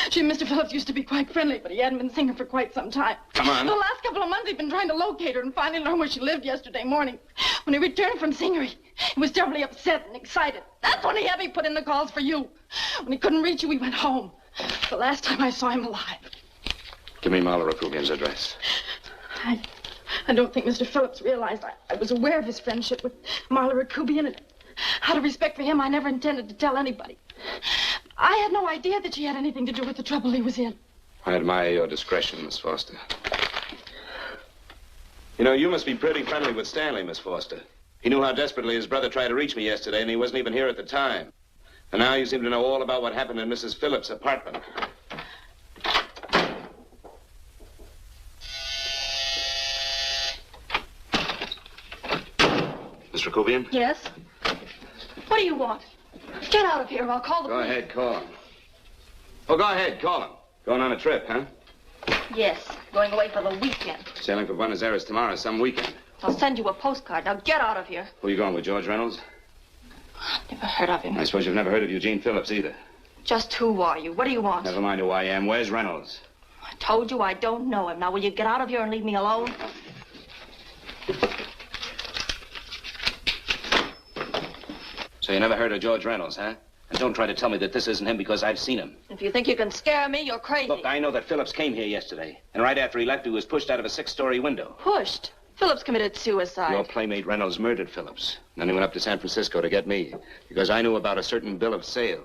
She and Mr. Phillips used to be quite friendly, but he hadn't been seeing her for quite some time. Come on. The last couple of months, he'd been trying to locate her and finally learn where she lived yesterday morning. When he returned from seeing her, he was terribly upset and excited. That's when he had me put in the calls for you. When he couldn't reach you, he went home. The last time I saw him alive. Give me Marla Rakubian's address. I don't think Mr. Phillips realized I was aware of his friendship with Marla Rakubian, and out of respect for him, I never intended to tell anybody. I had no idea that she had anything to do with the trouble he was in. I admire your discretion, Miss Foster. You know, you must be pretty friendly with Stanley, Miss Foster. He knew how desperately his brother tried to reach me yesterday, and he wasn't even here at the time. And now you seem to know all about what happened in Mrs. Phillips' apartment. Miss Rakubian? Yes? What do you want? Get out of here, or I'll call the Go police. ahead, call him. Oh, go ahead, call him. Going on a trip, huh? Yes, going away for the weekend. Sailing for Buenos Aires tomorrow, some weekend. I'll send you a postcard. Now get out of here. Who are you going with, George Reynolds? Never heard of him. I suppose you've never heard of Eugene Phillips either. Just who are you? What do you want? Never mind who I am. Where's Reynolds? I told you I don't know him. Now will you get out of here and leave me alone? So you never heard of George Reynolds, huh? And don't try to tell me that this isn't him because I've seen him. If you think you can scare me, you're crazy. Look, I know that Phillips came here yesterday. And right after he left, he was pushed out of a 6-story window. Pushed? Phillips committed suicide. Your playmate Reynolds murdered Phillips. And then he went up to San Francisco to get me. Because I knew about a certain bill of sale.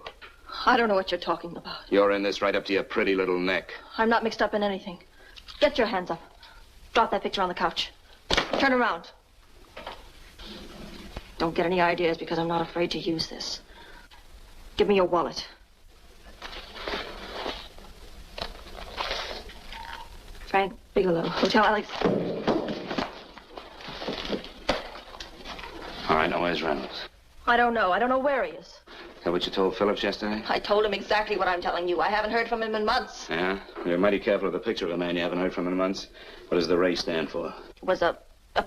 I don't know what you're talking about. You're in this right up to your pretty little neck. I'm not mixed up in anything. Get your hands up. Drop that picture on the couch. Turn around. Don't get any ideas because I'm not afraid to use this. Give me your wallet. Frank Bigelow, Hotel Alex. All right, now where's Reynolds? I don't know. I don't know where he is. Is that what you told Phillips yesterday? I told him exactly what I'm telling you. I haven't heard from him in months. Yeah? You're mighty careful of the picture of a man you haven't heard from in months. What does the Ray stand for? It was a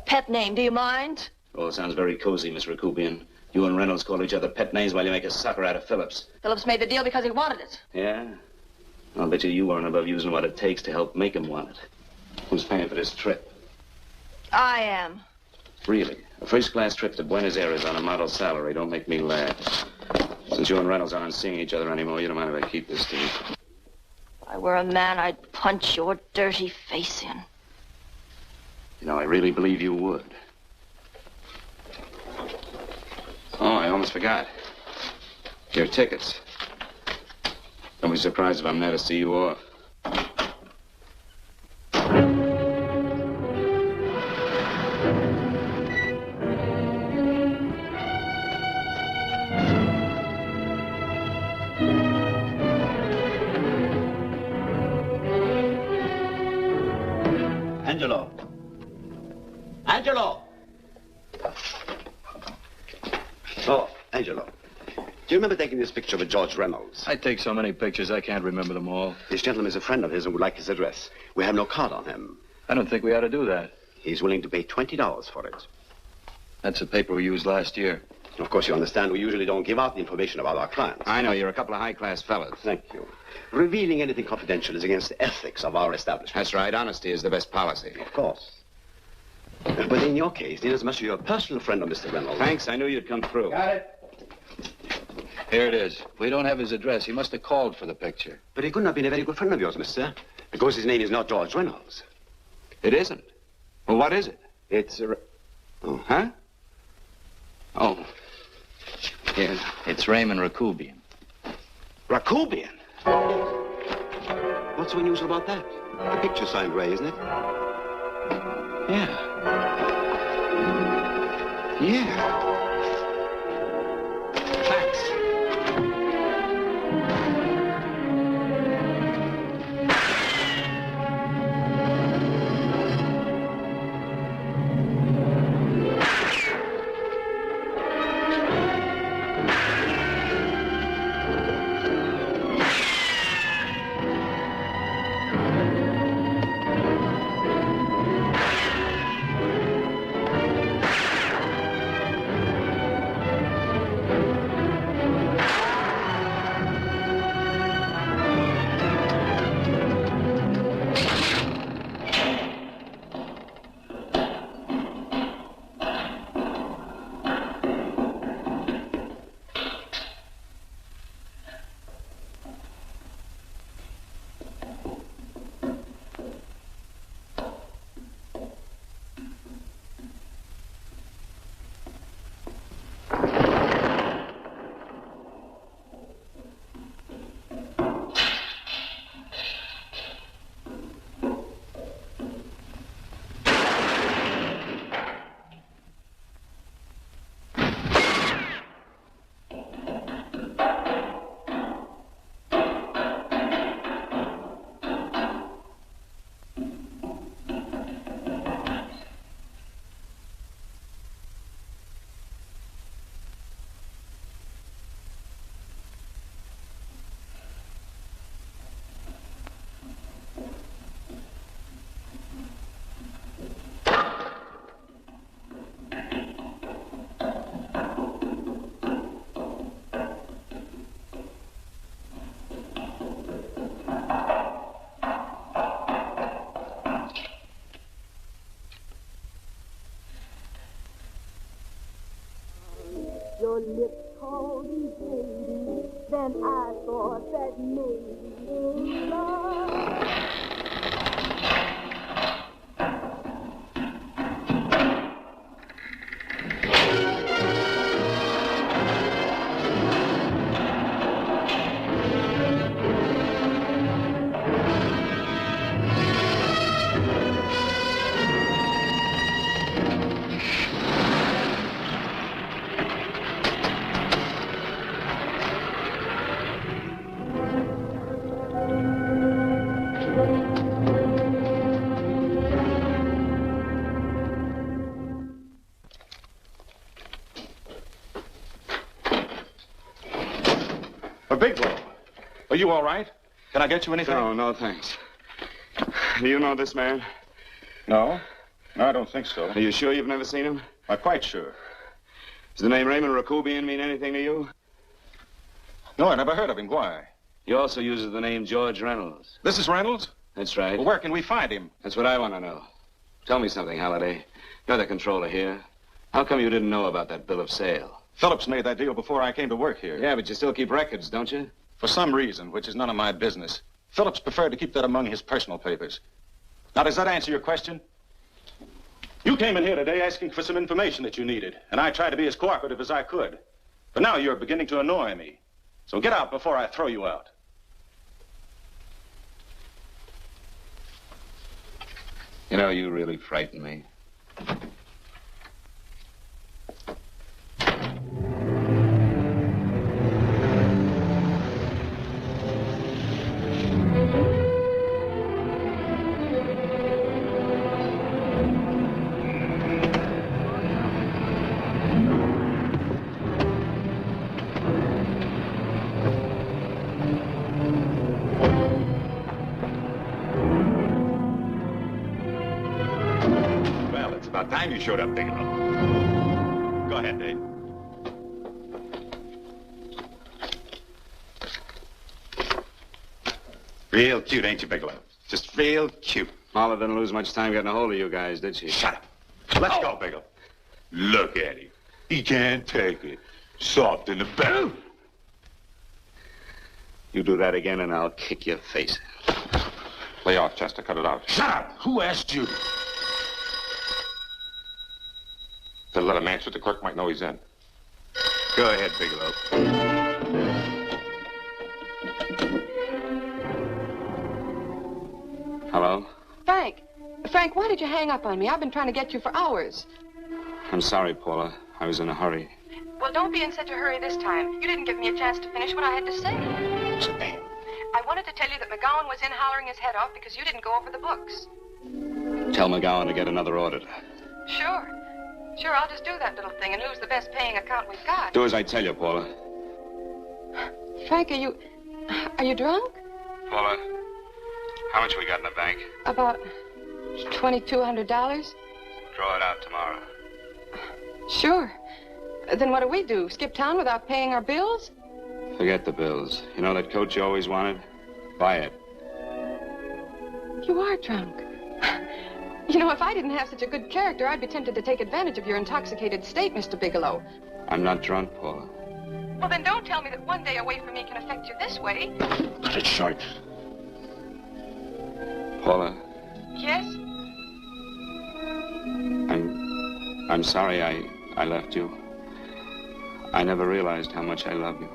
pet name. Do you mind? Oh, it sounds very cozy, Miss Rakubian. You and Reynolds call each other pet names while you make a sucker out of Phillips. Phillips made the deal because he wanted it. Yeah? I'll bet you weren't above using what it takes to help make him want it. Who's paying for this trip? I am. Really? A first-class trip to Buenos Aires on a model salary. Don't make me laugh. Since you and Reynolds aren't seeing each other anymore, you don't mind if I keep this to you. If I were a man, I'd punch your dirty face in. You know, I really believe you would. Oh, I almost forgot. Your tickets. Don't be surprised if I'm there to see you off. Angelo. Angelo! Oh, Angelo. Do you remember taking this picture of George Reynolds? I take so many pictures, I can't remember them all. This gentleman is a friend of his and would like his address. We have no card on him. I don't think we ought to do that. He's willing to pay $20 for it. That's the paper we used last year. Of course, you understand we usually don't give out the information about our clients. I know, you're a couple of high-class fellas. Thank you. Revealing anything confidential is against the ethics of our establishment. That's right. Honesty is the best policy. Of course. But in your case, inasmuch as you're a personal friend of Mr. Reynolds... Thanks. I knew you'd come through. Got it. Here it is. We don't have his address. He must have called for the picture. But he couldn't have been a very good friend of yours, mister. Because his name is not George Reynolds. It isn't? Well, what is it? It's Oh, huh? Oh. Yeah. It's Raymond Rakubian. Rakubian? What's so unusual about that? The picture's signed Ray, isn't it? Yeah. Yeah. Thanks. than I thought that maybe love. Bigelow, are you all right? Can I get you anything? No, thanks. Do you know this man? No, I don't think so. Are you sure you've never seen him? I'm quite sure. Does the name Raymond Rakubian mean anything to you? No, I never heard of him. Why? He also uses the name George Reynolds. This is Reynolds? That's right. Well, where can we find him? That's what I want to know. Tell me something, Halliday. You're the controller here. How come you didn't know about that bill of sale? Phillips made that deal before I came to work here. Yeah, but you still keep records, don't you? For some reason, which is none of my business. Phillips preferred to keep that among his personal papers. Now, does that answer your question? You came in here today asking for some information that you needed, and I tried to be as cooperative as I could. But now you're beginning to annoy me. So get out before I throw you out. You know, you really frighten me. About time you showed up, Bigelow. Go ahead, Dave. Real cute, ain't you, Bigelow? Just real cute. Marla didn't lose much time getting a hold of you guys, did she? Shut up. Let's go, Bigelow. Look at him. He can't take it. Soft in the back. You do that again and I'll kick your face. Lay off, Chester. Cut it out. Shut up! Who asked you? To let him answer, the clerk might know he's in. Go ahead, Bigelow. Hello? Frank, why did you hang up on me? I've been trying to get you for hours. I'm sorry, Paula. I was in a hurry. Well, don't be in such a hurry this time. You didn't give me a chance to finish what I had to say. Spanih. I wanted to tell you that McGowan was in hollering his head off because you didn't go over the books. Tell McGowan to get another auditor. Sure, I'll just do that little thing and lose the best paying account we've got. Do as I tell you, Paula. Frank, are you drunk? Paula, how much we got in the bank? About $2,200. Draw it out tomorrow. Sure. Then what do? Skip town without paying our bills? Forget the bills. You know that coat you always wanted? Buy it. You are drunk. You know, if I didn't have such a good character, I'd be tempted to take advantage of your intoxicated state, Mr. Bigelow. I'm not drunk, Paula. Well, then don't tell me that one day away from me can affect you this way. Cut it short. Paula. Yes? I'm sorry I left you. I never realized how much I love you.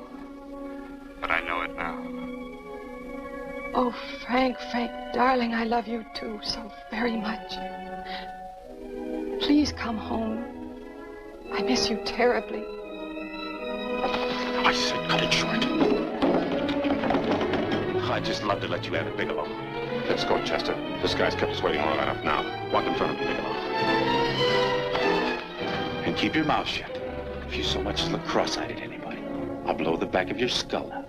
But I know it now. Oh, Frank, darling, I love you too so very much. Please come home. I miss you terribly. I said cut it short. I'd just love to let you have it, Bigelow. Let's go, Chester. This guy's kept us waiting long enough now. Walk in front of me, Bigelow. And keep your mouth shut. If you so much as look cross-eyed at anybody, I'll blow the back of your skull out.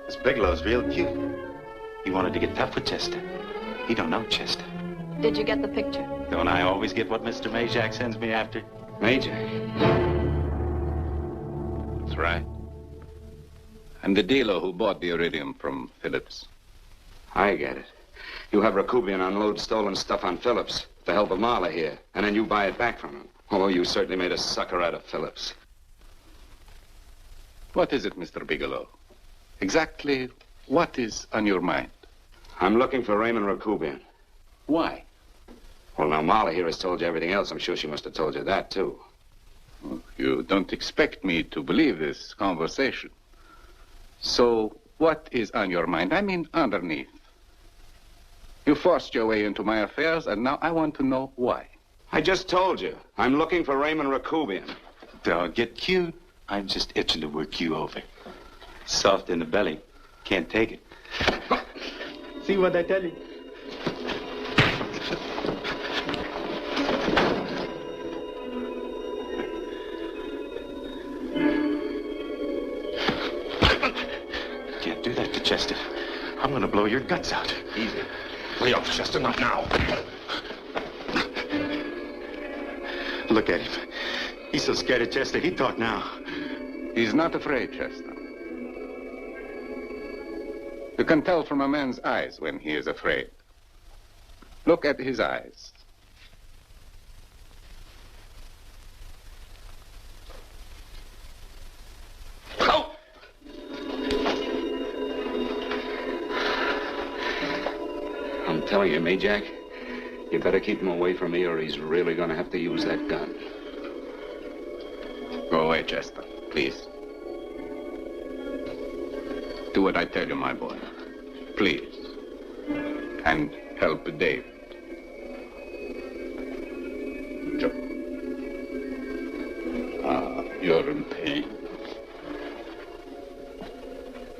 This Bigelow's real cute. He wanted to get tough with Chester. He don't know Chester. Did you get the picture? Don't I always get what Mr. Majak sends me after? Majak? That's right. I'm the dealer who bought the iridium from Phillips. I get it. You have Rakubian unload stolen stuff on Phillips with the help of Marla here, and then you buy it back from him. Oh, you certainly made a sucker out of Phillips. What is it, Mr. Bigelow? Exactly what is on your mind? I'm looking for Raymond Rakubian. Why? Well, now, Marla here has told you everything else. I'm sure she must have told you that, too. Oh, you don't expect me to believe this conversation. So, what is on your mind? I mean, underneath. You forced your way into my affairs, and now I want to know why. I just told you. I'm looking for Raymond Rakubian. Don't get cute. I'm just itching to work you over. Soft in the belly. Can't take it. See what I tell you? Can't do that to Chester. I'm gonna blow your guts out. Easy. Lay off, Chester, not now. Look at him. He's so scared of Chester, he'd talk now. He's not afraid, Chester. You can tell from a man's eyes when he is afraid. Look at his eyes. I'm telling you, Majak, you better keep him away from me or he's really going to have to use that gun. Go away, Chester, please. Do what I tell you, my boy. Please. And help Dave. Joe. Ah, you're in pain.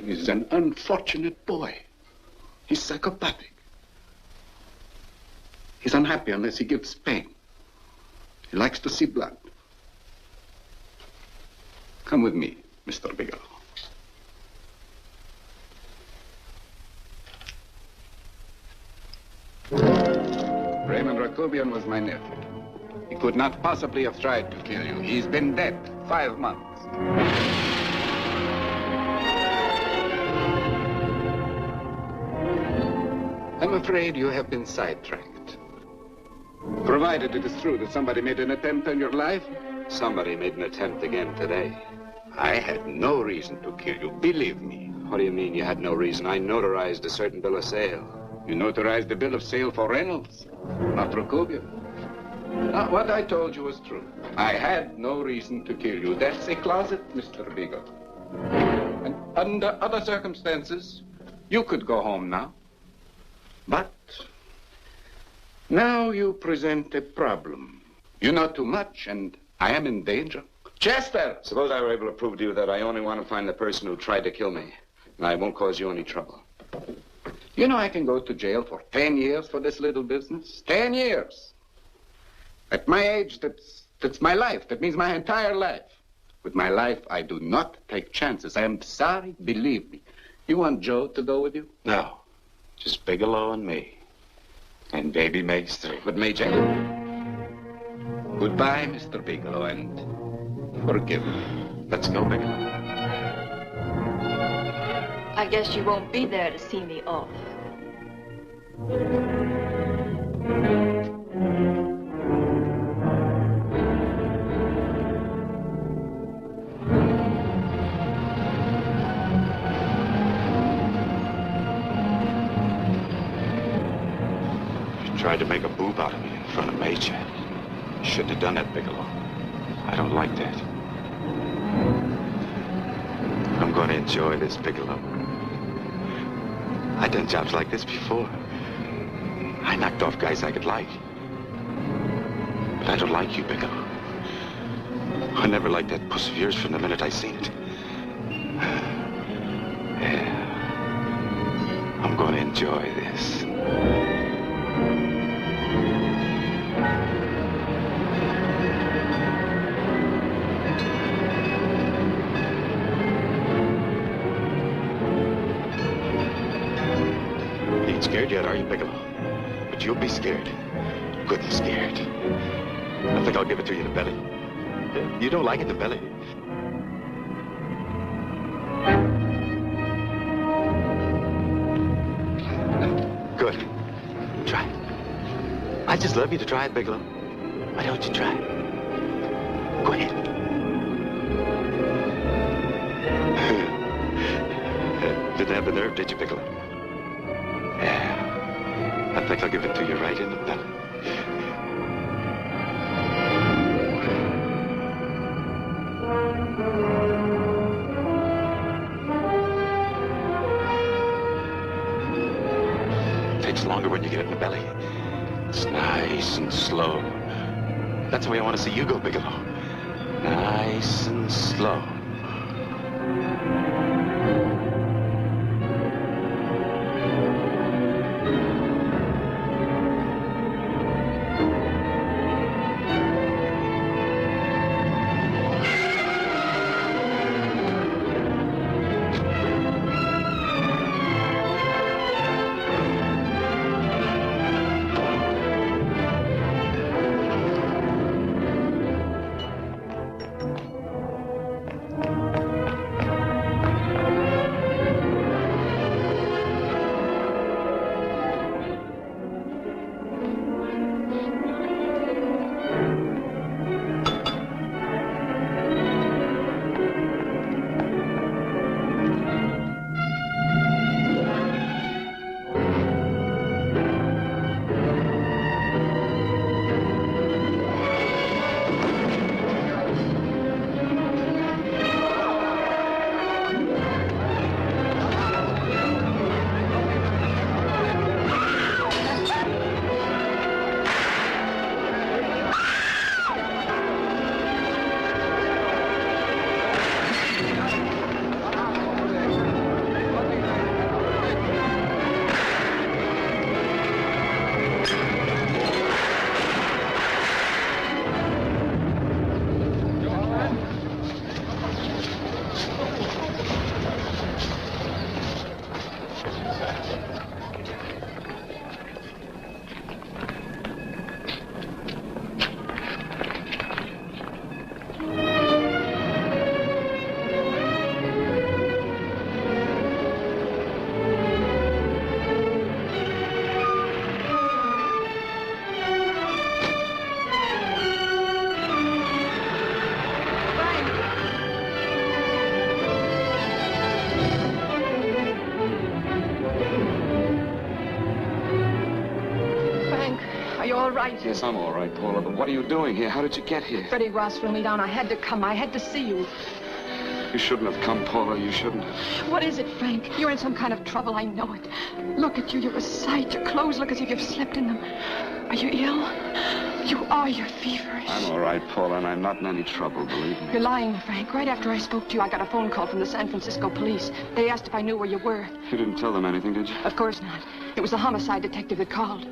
He's an unfortunate boy. He's psychopathic. He's unhappy unless he gives pain. He likes to see blood. Come with me, Mr. Bigelow. Raymond Rakubian was my nephew. He could not possibly have tried to kill you. He's been dead 5 months. I'm afraid you have been sidetracked. Provided it is true that somebody made an attempt on your life. Somebody made an attempt again today. I had no reason to kill you, believe me. What do you mean you had no reason? I notarized a certain bill of sale. You notarized the bill of sale for Reynolds, not Rakubian. Now, what I told you was true. I had no reason to kill you. That's a closet, Mr. Bigelow. And under other circumstances, you could go home now. But now you present a problem. You know too much, and I am in danger. Chester! Suppose I were able to prove to you that I only want to find the person who tried to kill me, and I won't cause you any trouble. You know I can go to jail for 10 years for this little business. 10 years. At my age, that's my life. That means my entire life. With my life, I do not take chances. I am sorry, believe me. You want Joe to go with you? No. Just Bigelow and me. And baby Mace too. But Major... Goodbye, Mr. Bigelow, and forgive me. Let's go, Bigelow. I guess you won't be there to see me off. You tried to make a boob out of me in front of Major. You shouldn't have done that, Bigelow. I don't like that. I'm going to enjoy this, Bigelow. I've done jobs like this before. I knocked off guys I could like. But I don't like you, Bigelow. I never liked that puss of yours from the minute I seen it. Yeah. I'm going to enjoy this. Scared yet, are you, Bigelow? But you'll be scared. Good and scared. I think I'll give it to you in the belly. You don't like it in the belly. I just love you to try it, Bigelow. Why don't you try it? Go ahead. Didn't have the nerve, did you, Bigelow? Yeah. I think I'll give it to you right in the belly. Takes longer when you get it in the belly. It's nice and slow. That's the way I want to see you go, Bigelow. Nice and slow. Yes, I'm all right, Paula, but what are you doing here? How did you get here? Freddie Ross threw me down. I had to come. I had to see you. You shouldn't have come, Paula. You shouldn't have. What is it, Frank? You're in some kind of trouble. I know it. Look at you. You're a sight. Your clothes look as if you've slept in them. Are you ill? You are. You're feverish. I'm all right, Paula, and I'm not in any trouble, believe me. You're lying, Frank. Right after I spoke to you, I got a phone call from the San Francisco police. They asked if I knew where you were. You didn't tell them anything, did you? Of course not. It was the homicide detective that called.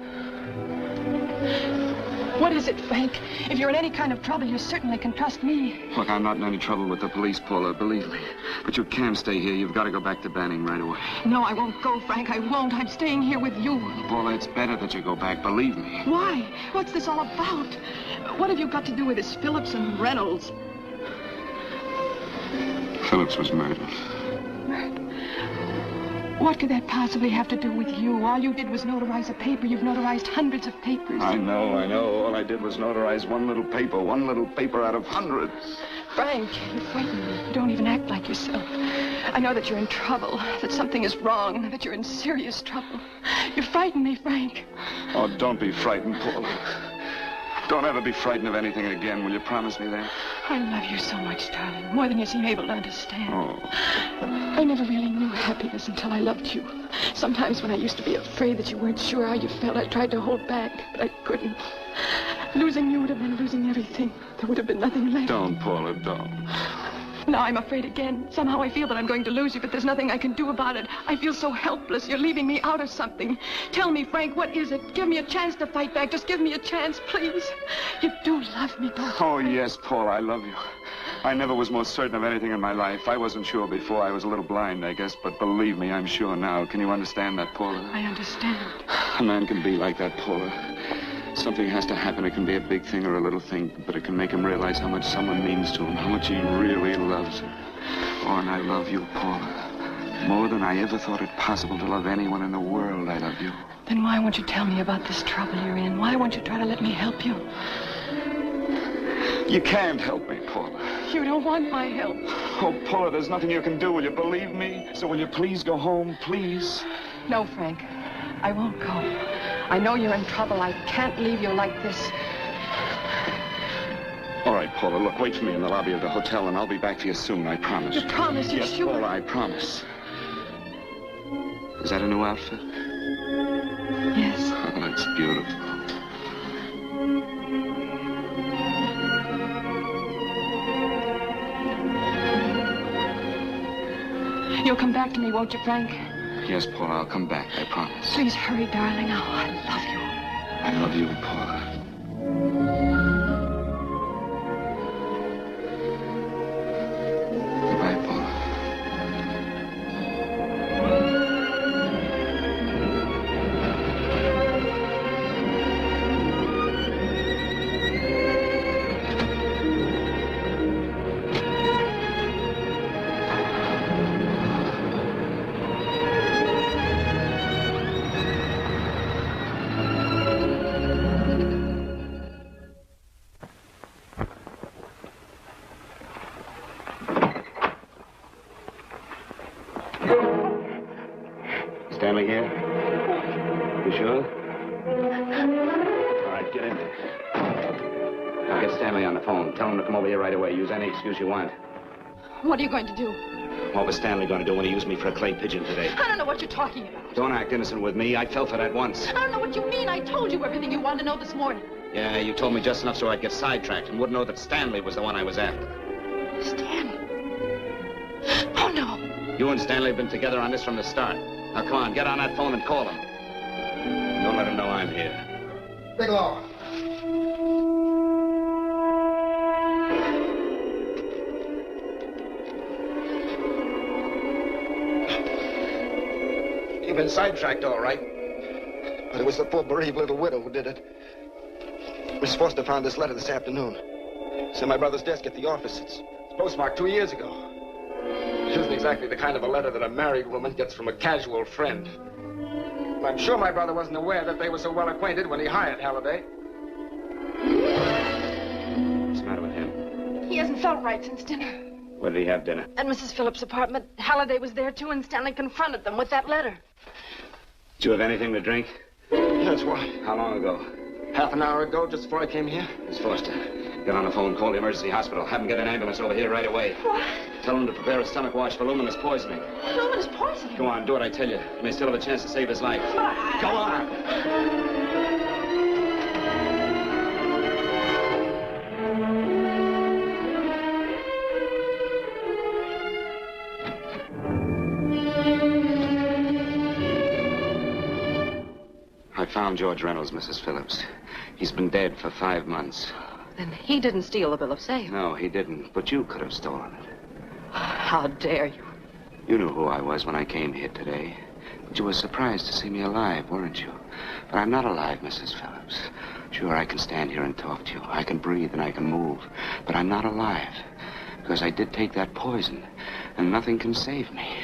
What is it, Frank? If you're in any kind of trouble, you certainly can trust me. Look, I'm not in any trouble with the police, Paula, believe me. But you can't stay here. You've got to go back to Banning right away. No, I won't go, Frank. I won't. I'm staying here with you. Paula, it's better that you go back, believe me. Why? What's this all about? What have you got to do with this Phillips and Reynolds? Phillips was murdered. What could that possibly have to do with you? All you did was notarize a paper. You've notarized hundreds of papers. I know. All I did was notarize one little paper out of hundreds. Frank, you frighten me. You don't even act like yourself. I know that you're in trouble, that something is wrong, that you're in serious trouble. You frighten me, Frank. Oh, don't be frightened, Paula. Don't ever be frightened of anything again. Will you promise me that? I love you so much, darling. More than you seem able to understand. Oh. I never really knew happiness until I loved you. Sometimes when I used to be afraid that you weren't sure how you felt, I tried to hold back, but I couldn't. Losing you would have been losing everything. There would have been nothing left. Don't, Paula, don't. Now I'm afraid again. Somehow I feel that I'm going to lose you, but there's nothing I can do about it. I feel so helpless. You're leaving me out of something. Tell me, Frank, what is it? Give me a chance to fight back. Just give me a chance, please. You do love me, don't you? Oh, yes, Paula, I love you. I never was more certain of anything in my life. I wasn't sure before. I was a little blind, I guess, but believe me, I'm sure now. Can you understand that, Paula? I understand. A man can be like that, Paula. Something has to happen. It can be a big thing or a little thing, but it can make him realize how much someone means to him, how much he really loves her. Oh, and I love you, Paula. More than I ever thought it possible to love anyone in the world, I love you. Then why won't you tell me about this trouble you're in? Why won't you try to let me help you? You can't help me, Paula. You don't want my help. Oh, Paula, there's nothing you can do. Will you believe me? So will you please go home, please? No, Frank. I won't go. I know you're in trouble. I can't leave you like this. All right, Paula, look, wait for me in the lobby of the hotel, and I'll be back for you soon, I promise. You promise? You're yes, sure? Paula, I promise. Is that a new outfit? Yes. Oh, it's beautiful. You'll come back to me, won't you, Frank? Yes, Paula, I'll come back, I promise. Please hurry, darling. Oh, I love you. I love you, Paula. Goodbye, Paula. Stanley here? You sure? All right, get in there. Now get Stanley on the phone. Tell him to come over here right away. Use any excuse you want. What are you going to do? What was Stanley going to do when he used me for a clay pigeon today? I don't know what you're talking about. Don't act innocent with me. I fell for that once. I don't know what you mean. I told you everything you wanted to know this morning. Yeah, you told me just enough so I'd get sidetracked and wouldn't know that Stanley was the one I was after. Stanley? Oh, no. You and Stanley have been together on this from the start. Now, come on, get on that phone and call him. Don't let him know I'm here. Bigelow. You've been sidetracked, all right. But it was the poor bereaved little widow who did it. Miss Foster found this letter this afternoon. It's in my brother's desk at the office. It's postmarked 2 years ago. It isn't exactly the kind of a letter that a married woman gets from a casual friend. I'm sure my brother wasn't aware that they were so well acquainted when he hired Halliday. What's the matter with him? He hasn't felt right since dinner. Where did he have dinner? At Mrs. Phillips' apartment. Halliday was there, too, and Stanley confronted them with that letter. Did you have anything to drink? Yes, why? How long ago? Half an hour ago, just before I came here. Miss Foster, get on the phone, call the emergency hospital. Have them get an ambulance over here right away. What? Tell them to prepare a stomach wash for luminous poisoning. Luminous poisoning? Go on, do what I tell you. You may still have a chance to save his life. Go on! I found George Reynolds, Mrs. Phillips. He's been dead for 5 months. Then he didn't steal the bill of sale. No, he didn't. But you could have stolen it. How dare you? You knew who I was when I came here today. But you were surprised to see me alive, weren't you? But I'm not alive, Mrs. Phillips. Sure, I can stand here and talk to you. I can breathe and I can move. But I'm not alive. Because I did take that poison. And nothing can save me.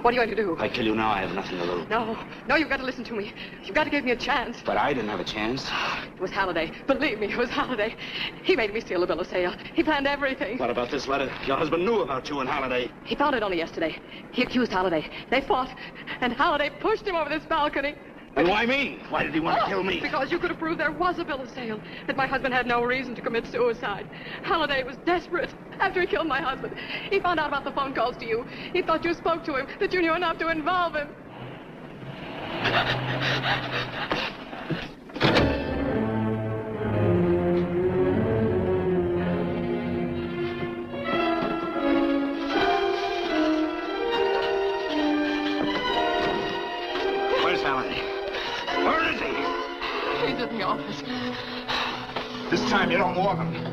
What are you going to do? I kill you now, I have nothing to lose. No, you've got to listen to me. You've got to give me a chance. But I didn't have a chance. It was Halliday. Believe me, it was Halliday. He made me steal the bill of sale. He planned everything. What about this letter? Your husband knew about you and Halliday. He found it only yesterday. He accused Halliday. They fought, and Halliday pushed him over this balcony. And why me? Why did he want to kill me? Because you could have proved there was a bill of sale, that my husband had no reason to commit suicide. Halliday was desperate after he killed my husband. He found out about the phone calls to you. He thought you spoke to him, that you knew enough to involve him. Where's Halliday? Where is he? He's in the office. This time you don't want him.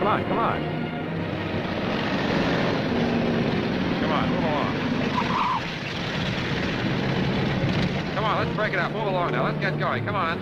Come on, come on. Come on, move along. Come on, let's break it up. Move along now. Let's get going. Come on.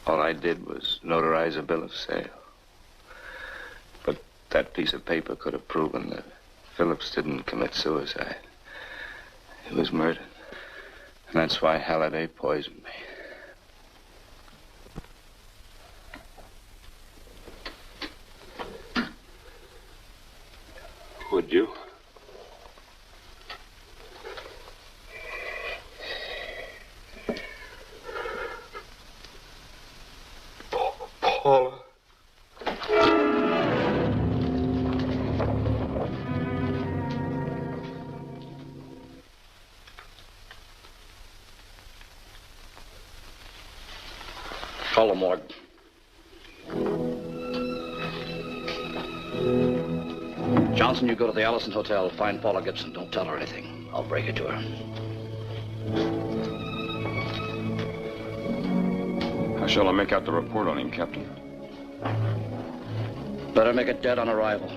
All I did was notarize a bill of sale. But that piece of paper could have proven that Phillips didn't commit suicide. He was murdered. And that's why Halliday poisoned me. Would you? Paula. Call the morgue. Johnson, you go to the Allison Hotel, find Paula Gibson. Don't tell her anything. I'll break it to her. How shall I make out the report on him, Captain? Better make it dead on arrival.